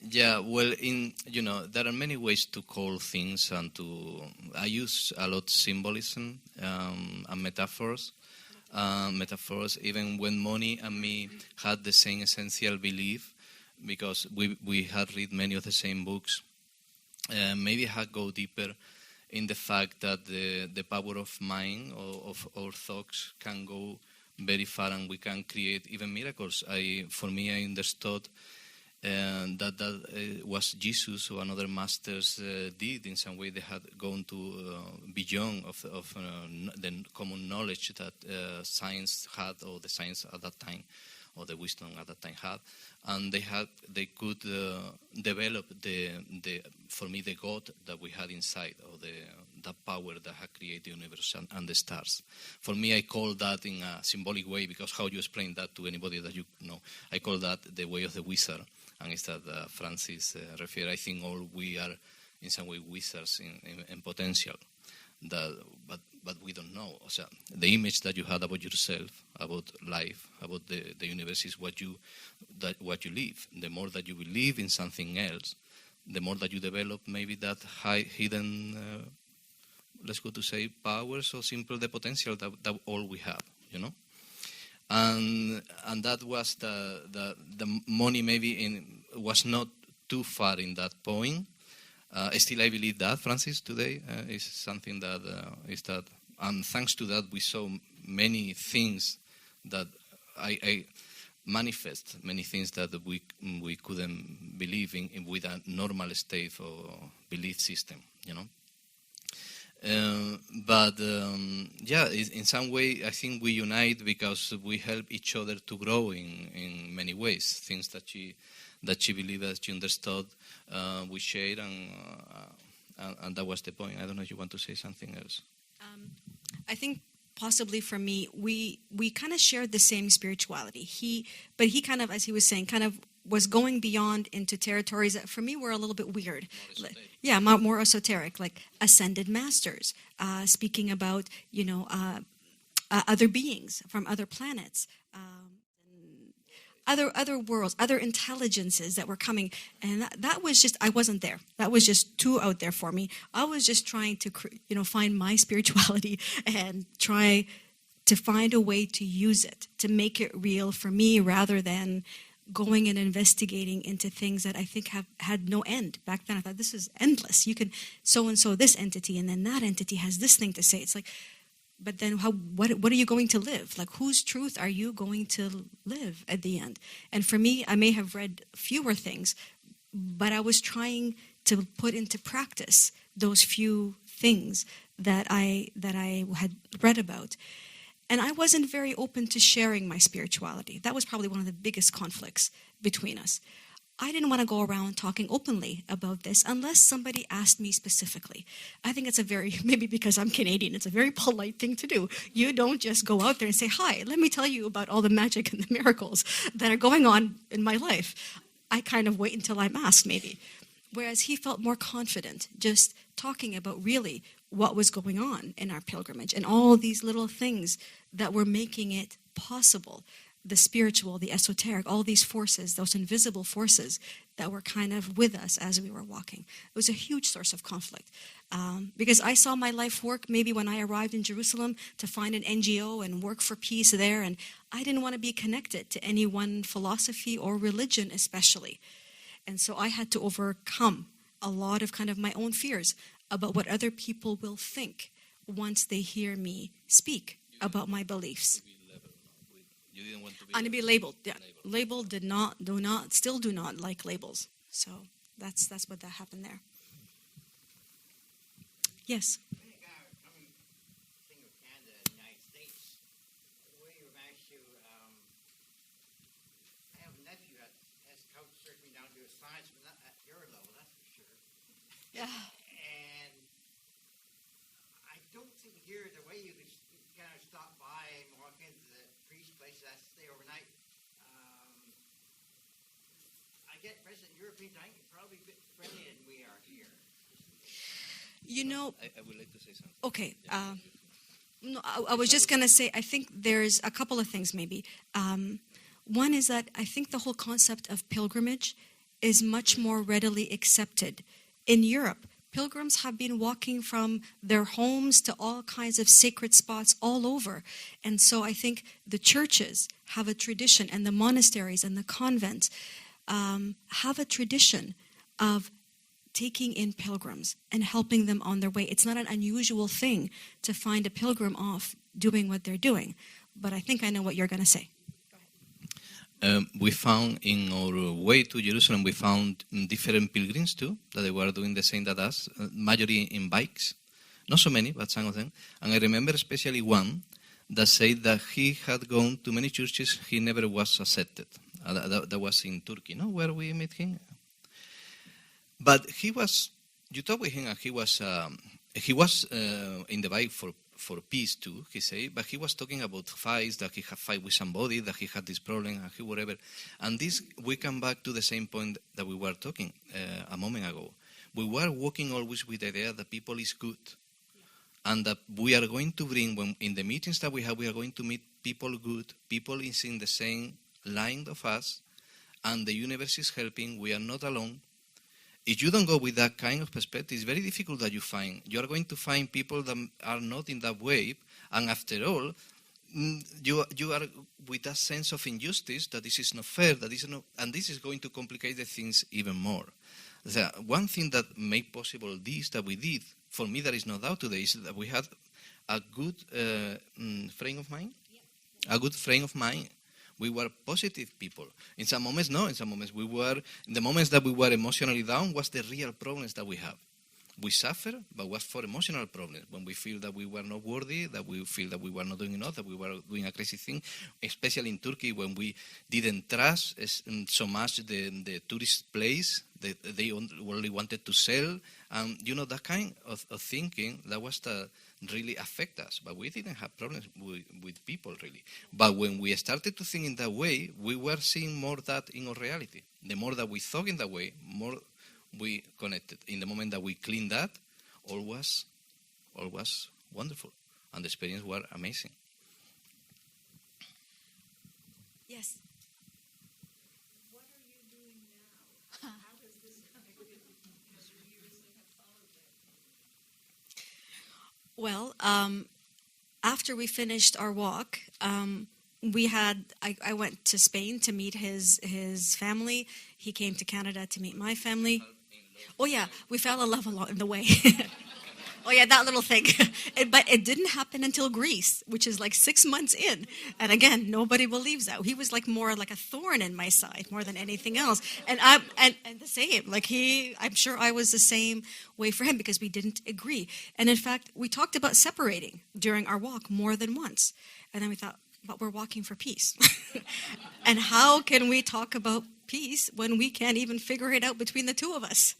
Yeah, well, there are many ways to call things, and I use a lot symbolism and metaphors. Even when Mony and me had the same essential belief, because we had read many of the same books, maybe I had go deeper in the fact that the power of mind or of our thoughts can go very far, and we can create even miracles. For me, I understood that was Jesus or another masters did in some way. They had gone to beyond of the common knowledge that science had, or the science at that time, or the wisdom at that time had, and they could develop for me the God that we had inside, or that power that had created the universe and the stars. For me, I call that in a symbolic way, because how you explain that to anybody that you know, I call that the way of the wizard. And it's that Francis referred. I think all we are in some way wizards in potential, but we don't know. So the image that you had about yourself, about life, about the universe is what you live. The more that you believe in something else, the more that you develop maybe that hidden, let's go to say, powers, or simple the potential that all we have, And that was the Mony maybe was not too far in that point. Still, I believe that, Francis, today is something that is that, and thanks to that, we saw many things that I manifest, many things that we couldn't believe in with a normal state or belief system, in some way, I think we unite because we help each other to grow in many ways. Things that she believed, that she understood, we shared, and that was the point. I don't know if you want to say something else. I think possibly for me, we kind of shared the same spirituality. He kind of, as he was saying, kind of was going beyond into territories that for me were a little bit weird. More esoteric, like ascended masters, speaking about, other beings from other planets, other worlds, other intelligences that were coming. And that was just, I wasn't there. That was just too out there for me. I was just trying to, find my spirituality and try to find a way to use it, to make it real for me, rather than going and investigating into things that I think have had no end. Back then I thought, this is endless. You can so-and-so this entity, and then that entity has this thing to say. It's like, but then what are you going to live? Like, whose truth are you going to live at the end? And for me, I may have read fewer things, but I was trying to put into practice those few things that I had read about. And I wasn't very open to sharing my spirituality. That was probably one of the biggest conflicts between us. I didn't want to go around talking openly about this unless somebody asked me specifically. I think it's maybe because I'm Canadian, it's a very polite thing to do. You don't just go out there and say, hi, let me tell you about all the magic and the miracles that are going on in my life. I kind of wait until I'm asked, maybe. Whereas he felt more confident just talking about really what was going on in our pilgrimage and all these little things that were making it possible. The spiritual, the esoteric, all these forces, those invisible forces that were kind of with us as we were walking. It was a huge source of conflict because I saw my life work maybe when I arrived in Jerusalem to find an NGO and work for peace there, and I didn't want to be connected to any one philosophy or religion especially. And so I had to overcome a lot of kind of my own fears about what other people will think once they hear me speak about my beliefs. You didn't want to be, and to be labeled. Yeah, labeled still do not like labels. So that's what that happened there. Yes. Coming thing of Canada, United States, the way you managed to. I have a nephew that has couch surfing down to a science, but not at your level, that's for sure. Yeah. And I don't think here the way you could kind of stop by and walk into the priest place that stay overnight. I get President European time probably a bit friendlier than we are here. You know. I would like to say something. Okay. No, I was just going to say, I think there's a couple of things maybe. One is that I think the whole concept of pilgrimage is much more readily accepted in Europe. Pilgrims have been walking from their homes to all kinds of sacred spots all over. And so I think the churches have a tradition, and the monasteries and the convents have a tradition of taking in pilgrims and helping them on their way. It's not an unusual thing to find a pilgrim off doing what they're doing. But I think I know what you're going to say. We found in our way to Jerusalem, we found different pilgrims too, that they were doing the same that us, majority in bikes. Not so many, but some of them. And I remember especially one that said that he had gone to many churches, he never was accepted. That was in Turkey, no, where we met him. But he was, you talk with him, and he was in the bike for peace too, he said, but he was talking about fights, that he had fight with somebody, that he had this problem, and he whatever. And this, we come back to the same point that we were talking a moment ago. We were walking always with the idea that people is good, and that we are going to bring, when in the meetings that we have, we are going to meet people good, people is in the same line of us, and the universe is helping, we are not alone. If you don't go with that kind of perspective, it's very difficult that you find. You are going to find people that are not in that way, and after all, you are with that sense of injustice that this is not fair, that this is not, and this is going to complicate the things even more. The one thing that made possible this that we did, for me, there is no doubt today, is that we had a good frame of mind, a good frame of mind. We were positive people. In some moments, no. In some moments, we were. In the moments that we were emotionally down, was the real problems that we have. We suffer, but was for emotional problems. When we feel that we were not worthy, that we feel that we were not doing enough, that we were doing a crazy thing, especially in Turkey, when we didn't trust so much the tourist place, they only wanted to sell. That kind of thinking, that was the really affect us, but we didn't have problems with people really. But when we started to think in that way, we were seeing more that in our reality. The more that we thought in that way, more we connected. In the moment that we cleaned that, all was wonderful, and the experience were amazing. Yes. What are you doing now? How does this connect with the years that have followed that? Well, after we finished our walk, I went to Spain to meet his family. He came to Canada to meet my family. Oh yeah, we fell in love along the way. Oh yeah, that little thing. But it didn't happen until Greece, which is like 6 months in. And again, nobody believes that. He was like more like a thorn in my side more than anything else. And the same. Like I'm sure I was the same way for him because we didn't agree. And in fact, we talked about separating during our walk more than once. And then we thought, but we're walking for peace. And how can we talk about peace when we can't even figure it out between the two of us?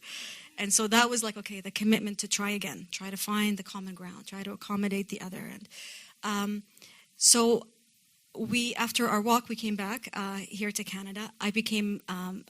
And so that was like, okay, the commitment to try again, try to find the common ground, try to accommodate the other. And so after our walk, we came back here to Canada. I became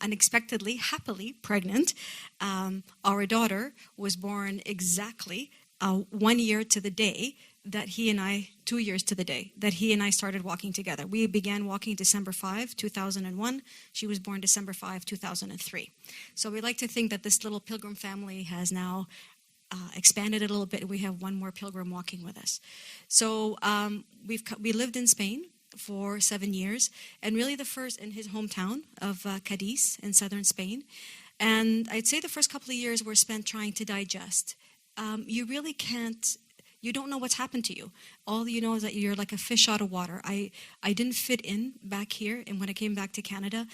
unexpectedly, happily pregnant. Our daughter was born exactly 1 year to the day that he and I, 2 years to the day, that he and I started walking together. We began walking December 5, 2001. She was born December 5, 2003. So we like to think that this little pilgrim family has now expanded a little bit. We have one more pilgrim walking with us. So we lived in Spain for 7 years, and really the first in his hometown of Cadiz in southern Spain. And I'd say the first couple of years were spent trying to digest. You really can't. You don't know what's happened to you. All you know is that you're like a fish out of water. I didn't fit in back here, and when I came back to Canada,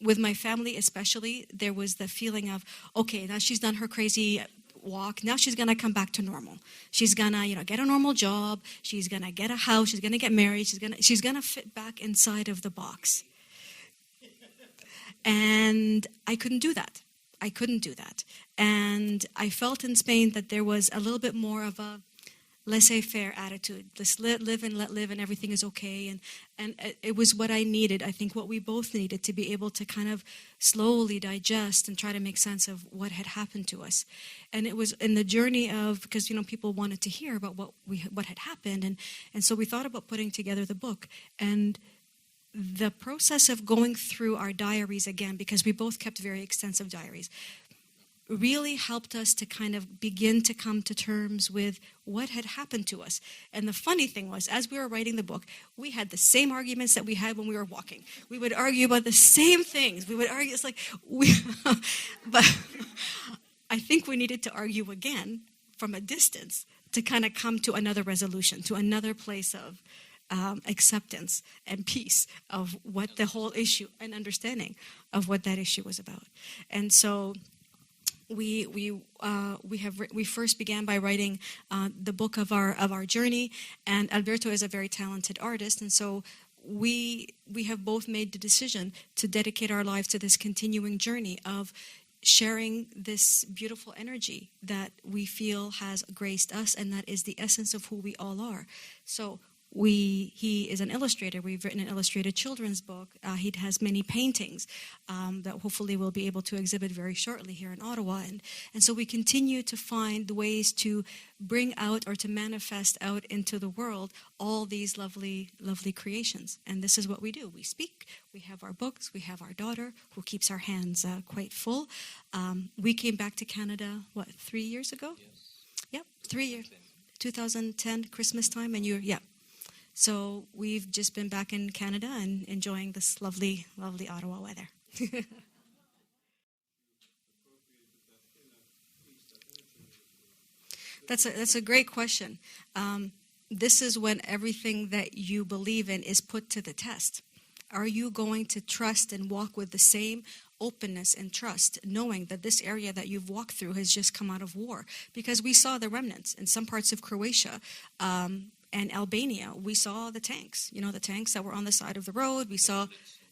with my family especially, there was the feeling of, okay, now she's done her crazy walk. Now she's gonna come back to normal. She's gonna, get a normal job. She's gonna get a house. She's gonna get married. She's gonna fit back inside of the box. And I couldn't do that. And I felt in Spain that there was a little bit more of a laissez-faire attitude. Just live and let live, and everything is okay. And it was what I needed, I think what we both needed, to be able to kind of slowly digest and try to make sense of what had happened to us. And it was in the journey of, because people wanted to hear about what had happened, and so we thought about putting together the book. And the process of going through our diaries again, because we both kept very extensive diaries, really helped us to kind of begin to come to terms with what had happened to us. And the funny thing was, as we were writing the book, we had the same arguments that we had when we were walking. We would argue about the same things. We would argue, it's like, but I think we needed to argue again from a distance to kind of come to another resolution, to another place of acceptance and peace of what the whole issue, and understanding of what that issue was about. And so we first began by writing the book of our journey, and Alberto is a very talented artist, and so we have both made the decision to dedicate our lives to this continuing journey of sharing this beautiful energy that we feel has graced us, and that is the essence of who we all are. So he is an illustrator. We've written an illustrated children's book. He has many paintings that hopefully we'll be able to exhibit very shortly here in Ottawa. And so we continue to find ways to bring out or to manifest out into the world all these lovely, lovely creations. And this is what we do. We speak, we have our books, we have our daughter who keeps our hands quite full. We came back to Canada, 3 years ago? Yes. Yep, 3 years. 2010, Christmas time, and So we've just been back in Canada and enjoying this lovely, lovely Ottawa weather. That's a great question. This is when everything that you believe in is put to the test. Are you going to trust and walk with the same openness and trust, knowing that this area that you've walked through has just come out of war? Because we saw the remnants in some parts of Croatia and Albania. We saw the tanks, the tanks that were on the side of the road. We saw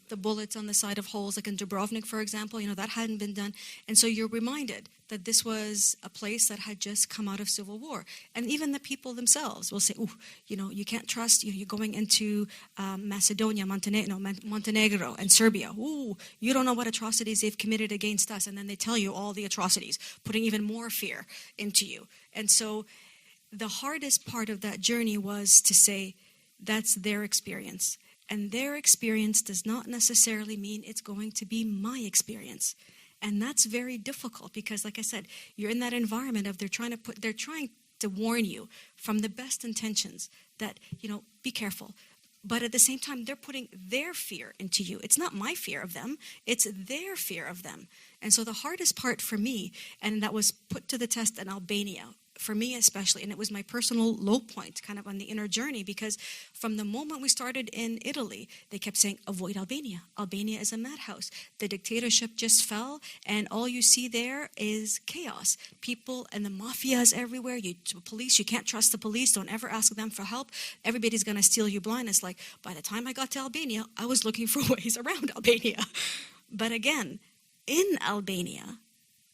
the bullets on the side of holes, like in Dubrovnik, for example. That hadn't been done. And so you're reminded that this was a place that had just come out of civil war. And even the people themselves will say, you can't trust, you're going into Macedonia, Montenegro, and Serbia. Ooh, you don't know what atrocities they've committed against us. And then they tell you all the atrocities, putting even more fear into you. And so the hardest part of that journey was to say, that's their experience. And their experience does not necessarily mean it's going to be my experience. And that's very difficult because, like I said, you're in that environment of they're trying to warn you from the best intentions that, be careful. But at the same time, they're putting their fear into you. It's not my fear of them. It's their fear of them. And so the hardest part for me, and that was put to the test in Albania, for me especially, and it was my personal low point kind of on the inner journey, because from the moment we started in Italy, they kept saying, avoid Albania. Albania is a madhouse. The dictatorship just fell, and all you see there is chaos. People and the mafia is everywhere. Police, you can't trust the police. Don't ever ask them for help. Everybody's going to steal you blind. It's like, by the time I got to Albania, I was looking for ways around Albania. But again, in Albania,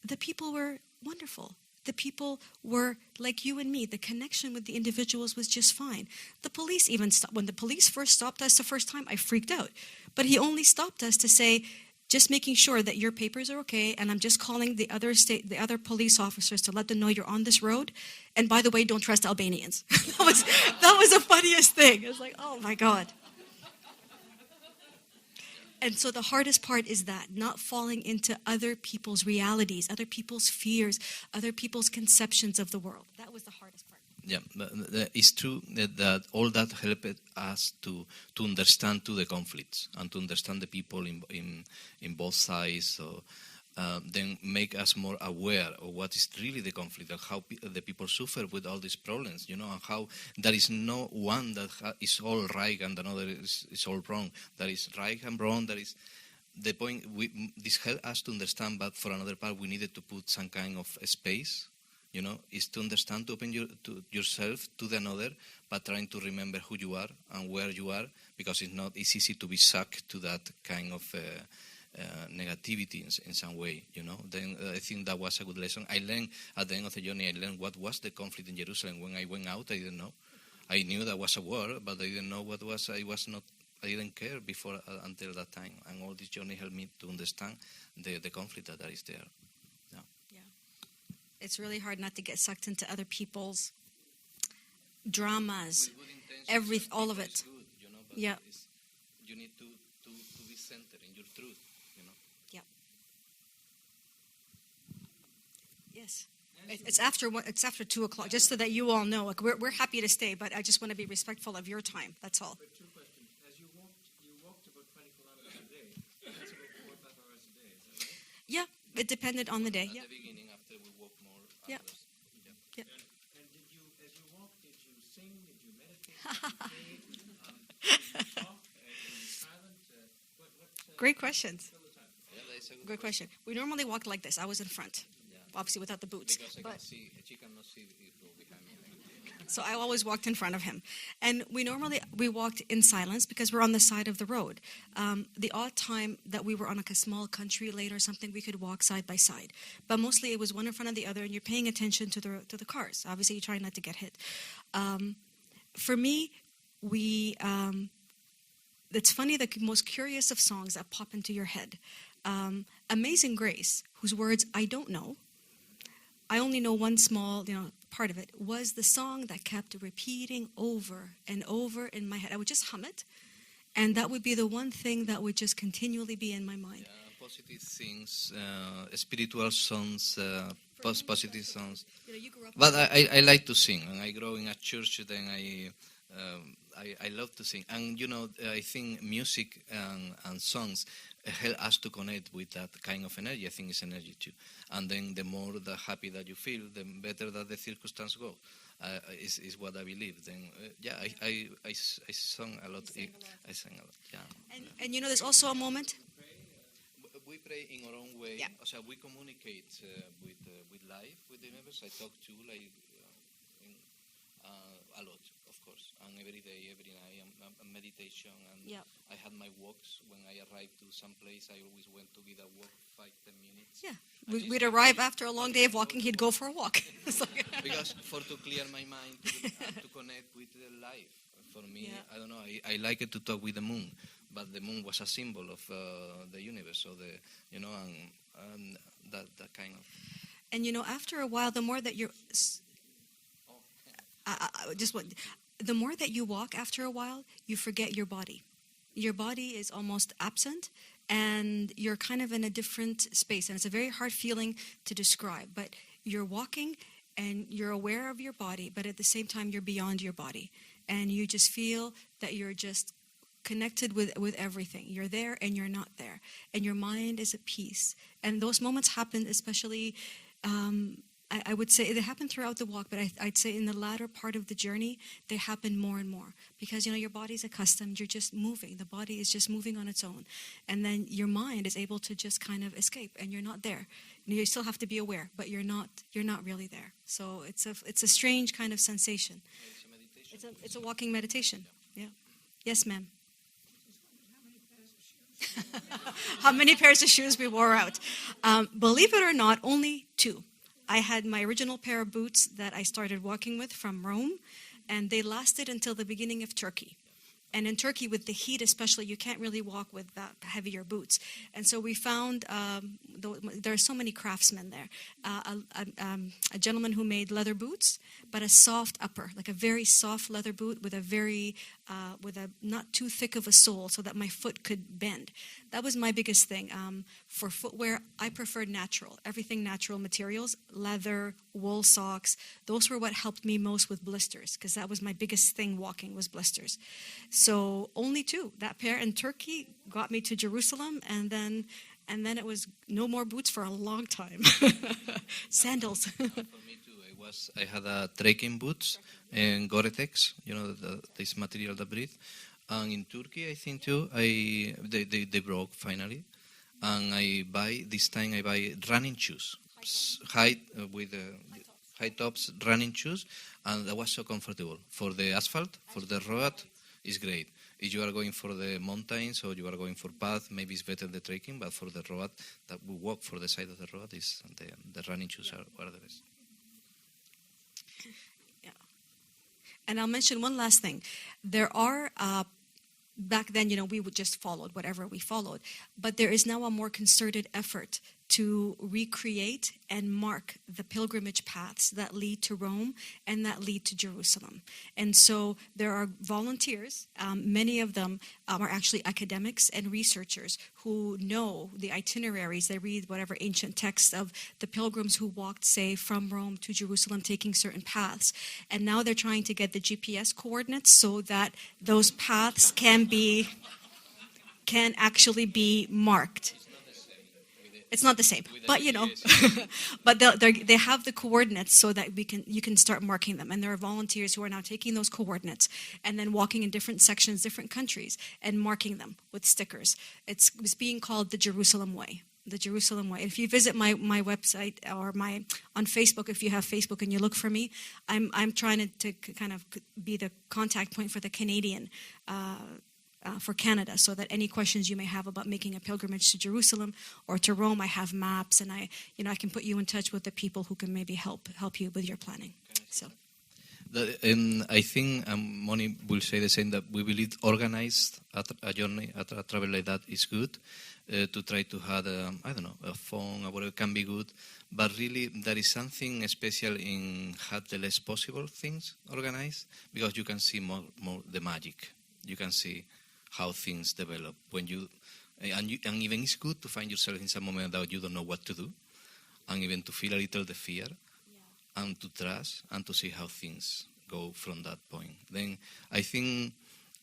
the people were wonderful. The people were like you and me. The connection with the individuals was just fine. The police even stopped. When the police first stopped us the first time, I freaked out. But he only stopped us to say, just making sure that your papers are okay, and I'm just calling the other police officers to let them know you're on this road. And by the way, don't trust Albanians. that was the funniest thing. It was like, oh my God. And so the hardest part is that, not falling into other people's realities, other people's fears, other people's conceptions of the world. That was the hardest part. Yeah, but it's true that all that helped us to understand the conflicts and to understand the people in both sides. So then make us more aware of what is really the conflict and how the people suffer with all these problems, and how there is no one that is all right and another is all wrong. There is right and wrong. There is the point. This helped us to understand, but for another part, we needed to put some kind of space. Is to understand, to open yourself to the another, but trying to remember who you are and where you are, because it's easy to be sucked to that kind of negativity in some way, Then I think that was a good lesson. I learned at the end of the journey, I learned what was the conflict in Jerusalem. When I went out, I didn't know. I knew there was a war, but I didn't know what was. I didn't care before until that time. And all this journey helped me to understand the conflict that is there. It's really hard not to get sucked into other people's dramas, all of it. Good, but yeah. You need to be centered in your truth, Yeah. Yes. It's after 2:00, just so that you all know. Like, we're happy to stay, but I just want to be respectful of your time. That's all. But two questions. As you walked about 20 kilometers a day. That's about 4 or 5 hours a day. Is that right? Yeah, it depended on the day. At yeah. the beginning, after we walk more. Yeah. And did you, as you walked, did you sing? Did you meditate? Did you pray? Did you talk? Were you silent? Great questions. Fill the time. Yeah, that is a Good question. We normally walk like this. I was in front, obviously without the boots. Because she cannot see it go behind me. So I always walked in front of him. And we walked in silence because we're on the side of the road. The odd time that we were on like a small country lane or something, we could walk side by side. But mostly it was one in front of the other, and you're paying attention to the cars. Obviously, you're trying not to get hit. For me, it's funny, the most curious of songs that pop into your head. Amazing Grace, whose words I don't know. I only know one small, part of it, was the song that kept repeating over and over in my head. I would just hum it, and that would be the one thing that would just continually be in my mind. Positive things, spiritual songs, positive songs. You grew up But I like to sing, and I grow in a church. Then I love to sing, and I think music and songs help us to connect with that kind of energy. I think it's energy too. And then the more happy that you feel, the better that the circumstance go. Is what I believe. Then I sung a lot. I sang a lot. Yeah. And there's also a moment. We pray in our own way. Yeah. So we communicate with life, with the universe. I talk to a lot, of course, and every day, every night, and meditation. And I had my walks when I arrived to some place. I always went to get a walk 5-10 minutes. Yeah, we'd arrive after a long day of walking. He'd go for a walk. Because to clear my mind, to connect with the life. For me, I don't know. I like it to talk with the moon, but the moon was a symbol of the universe. So and that kind of. And after a while, the more that you're. The more that you walk after a while, you forget your body. Your body is almost absent, and you're kind of in a different space. And it's a very hard feeling to describe. But you're walking, and you're aware of your body, but at the same time, you're beyond your body. And you just feel that you're just connected with everything. You're there, and you're not there. And your mind is at peace. And those moments happen especially... I would say they happen throughout the walk, but I'd say in the latter part of the journey, they happen more and more. Because, your body's accustomed, you're just moving. The body is just moving on its own. And then your mind is able to just kind of escape, and you're not there. You still have to be aware, but you're not really there. So it's a strange kind of sensation. It's a meditation. It's a walking meditation. Yeah. Yes, ma'am. How many pairs of shoes How many pairs of shoes we wore out. Believe it or not, only 2. I had my original pair of boots that I started walking with from Rome, and they lasted until the beginning of Turkey. And in Turkey, with the heat especially, you can't really walk with heavier boots. And so we found, there are so many craftsmen there, a gentleman who made leather boots, but a soft upper, like a very soft leather boot with a not too thick of a sole so that my foot could bend. That was my biggest thing. For footwear, I preferred natural, everything natural materials, leather, wool socks. Those were what helped me most with blisters, because that was my biggest thing walking was blisters. So only 2. That pair in Turkey got me to Jerusalem, and then it was no more boots for a long time. Sandals. For me too. I had a trekking boots and Gore-Tex, this material that breathe. And in Turkey, I think too, they broke finally. And I buy running shoes, high tops running shoes, and that was so comfortable. For the asphalt, for the road, it's great. If you are going for the mountains or you are going for path, maybe it's better the trekking, but for the road, that we walk for the side of the road, is the running shoes are the best. Yeah. And I'll mention one last thing. There are, back then, we would just followed whatever we followed, but there is now a more concerted effort to recreate and mark the pilgrimage paths that lead to Rome and that lead to Jerusalem. And so there are volunteers, many of them are actually academics and researchers who know the itineraries. They read whatever ancient texts of the pilgrims who walked, say, from Rome to Jerusalem, taking certain paths. And now they're trying to get the GPS coordinates so that those paths can actually be marked. It's not the same, but but they have the coordinates so that you can start marking them. And there are volunteers who are now taking those coordinates and then walking in different sections, different countries, and marking them with stickers. It's being called the Jerusalem Way. The Jerusalem Way. If you visit my website or on Facebook, if you have Facebook and you look for me, I'm trying to kind of be the contact point for the Canadian. For Canada, so that any questions you may have about making a pilgrimage to Jerusalem or to Rome, I have maps, and I can put you in touch with the people who can maybe help you with your planning. So, I think Mony will say the same, that we believe organized a journey, a travel like that is good. To try to have a phone or whatever can be good, but really there is something special in have the less possible things organized, because you can see more the magic. You can see how things develop when and even it's good to find yourself in some moment that you don't know what to do, and even to feel a little the fear, and to trust and to see how things go from that point. Then I think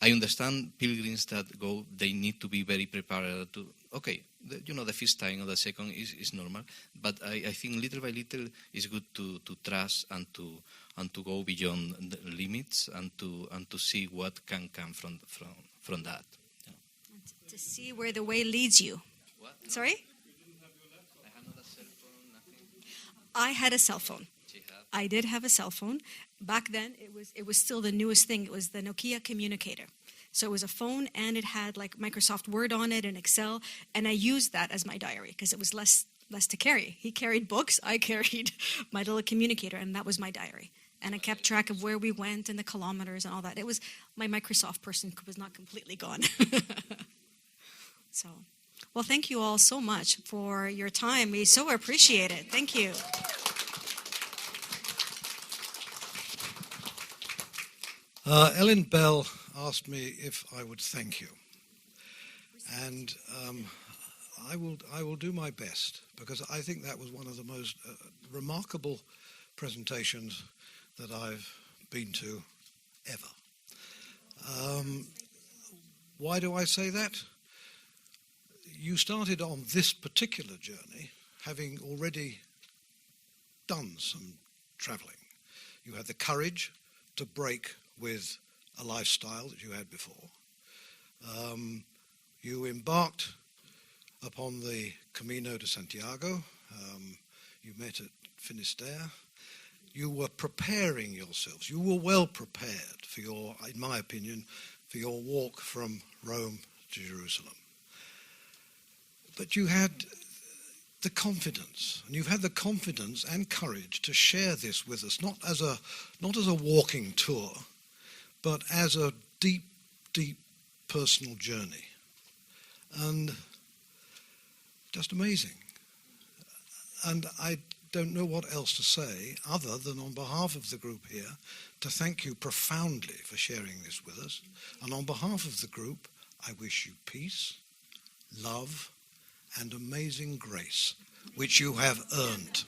I understand pilgrims that go, they need to be very prepared to, the first time or the second is normal, but I think little by little it's good to trust and to go beyond the limits and to see what can come from that. Yeah. To see where the way leads you. What? Sorry? You didn't have your laptop? I had not a cell phone, nothing. I had a cell phone. I did have a cell phone. Back then, it was still the newest thing. It was the Nokia communicator. So it was a phone, and it had like Microsoft Word on it and Excel, and I used that as my diary because it was less to carry. He carried books, I carried my little communicator, and that was my diary. And I kept track of where we went and the kilometers and all that. It was, my Microsoft person was not completely gone. So, well, thank you all so much for your time. We so appreciate it. Thank you. Ellen Bell asked me if I would thank you, and I will do my best, because I think that was one of the most remarkable presentations that I've been to ever. Why do I say that? You started on this particular journey having already done some traveling. You had the courage to break with a lifestyle that you had before. You embarked upon the Camino de Santiago. You met at Finisterre. You were preparing yourselves. You were well prepared for your, in my opinion, for your walk from Rome to Jerusalem. But you had the confidence, and you've had the confidence and courage to share this with us, not as a walking tour, but as a deep, deep personal journey. And just amazing. And I don't know what else to say other than on behalf of the group here to thank you profoundly for sharing this with us. And on behalf of the group, I wish you peace, love, and amazing grace, which you have earned.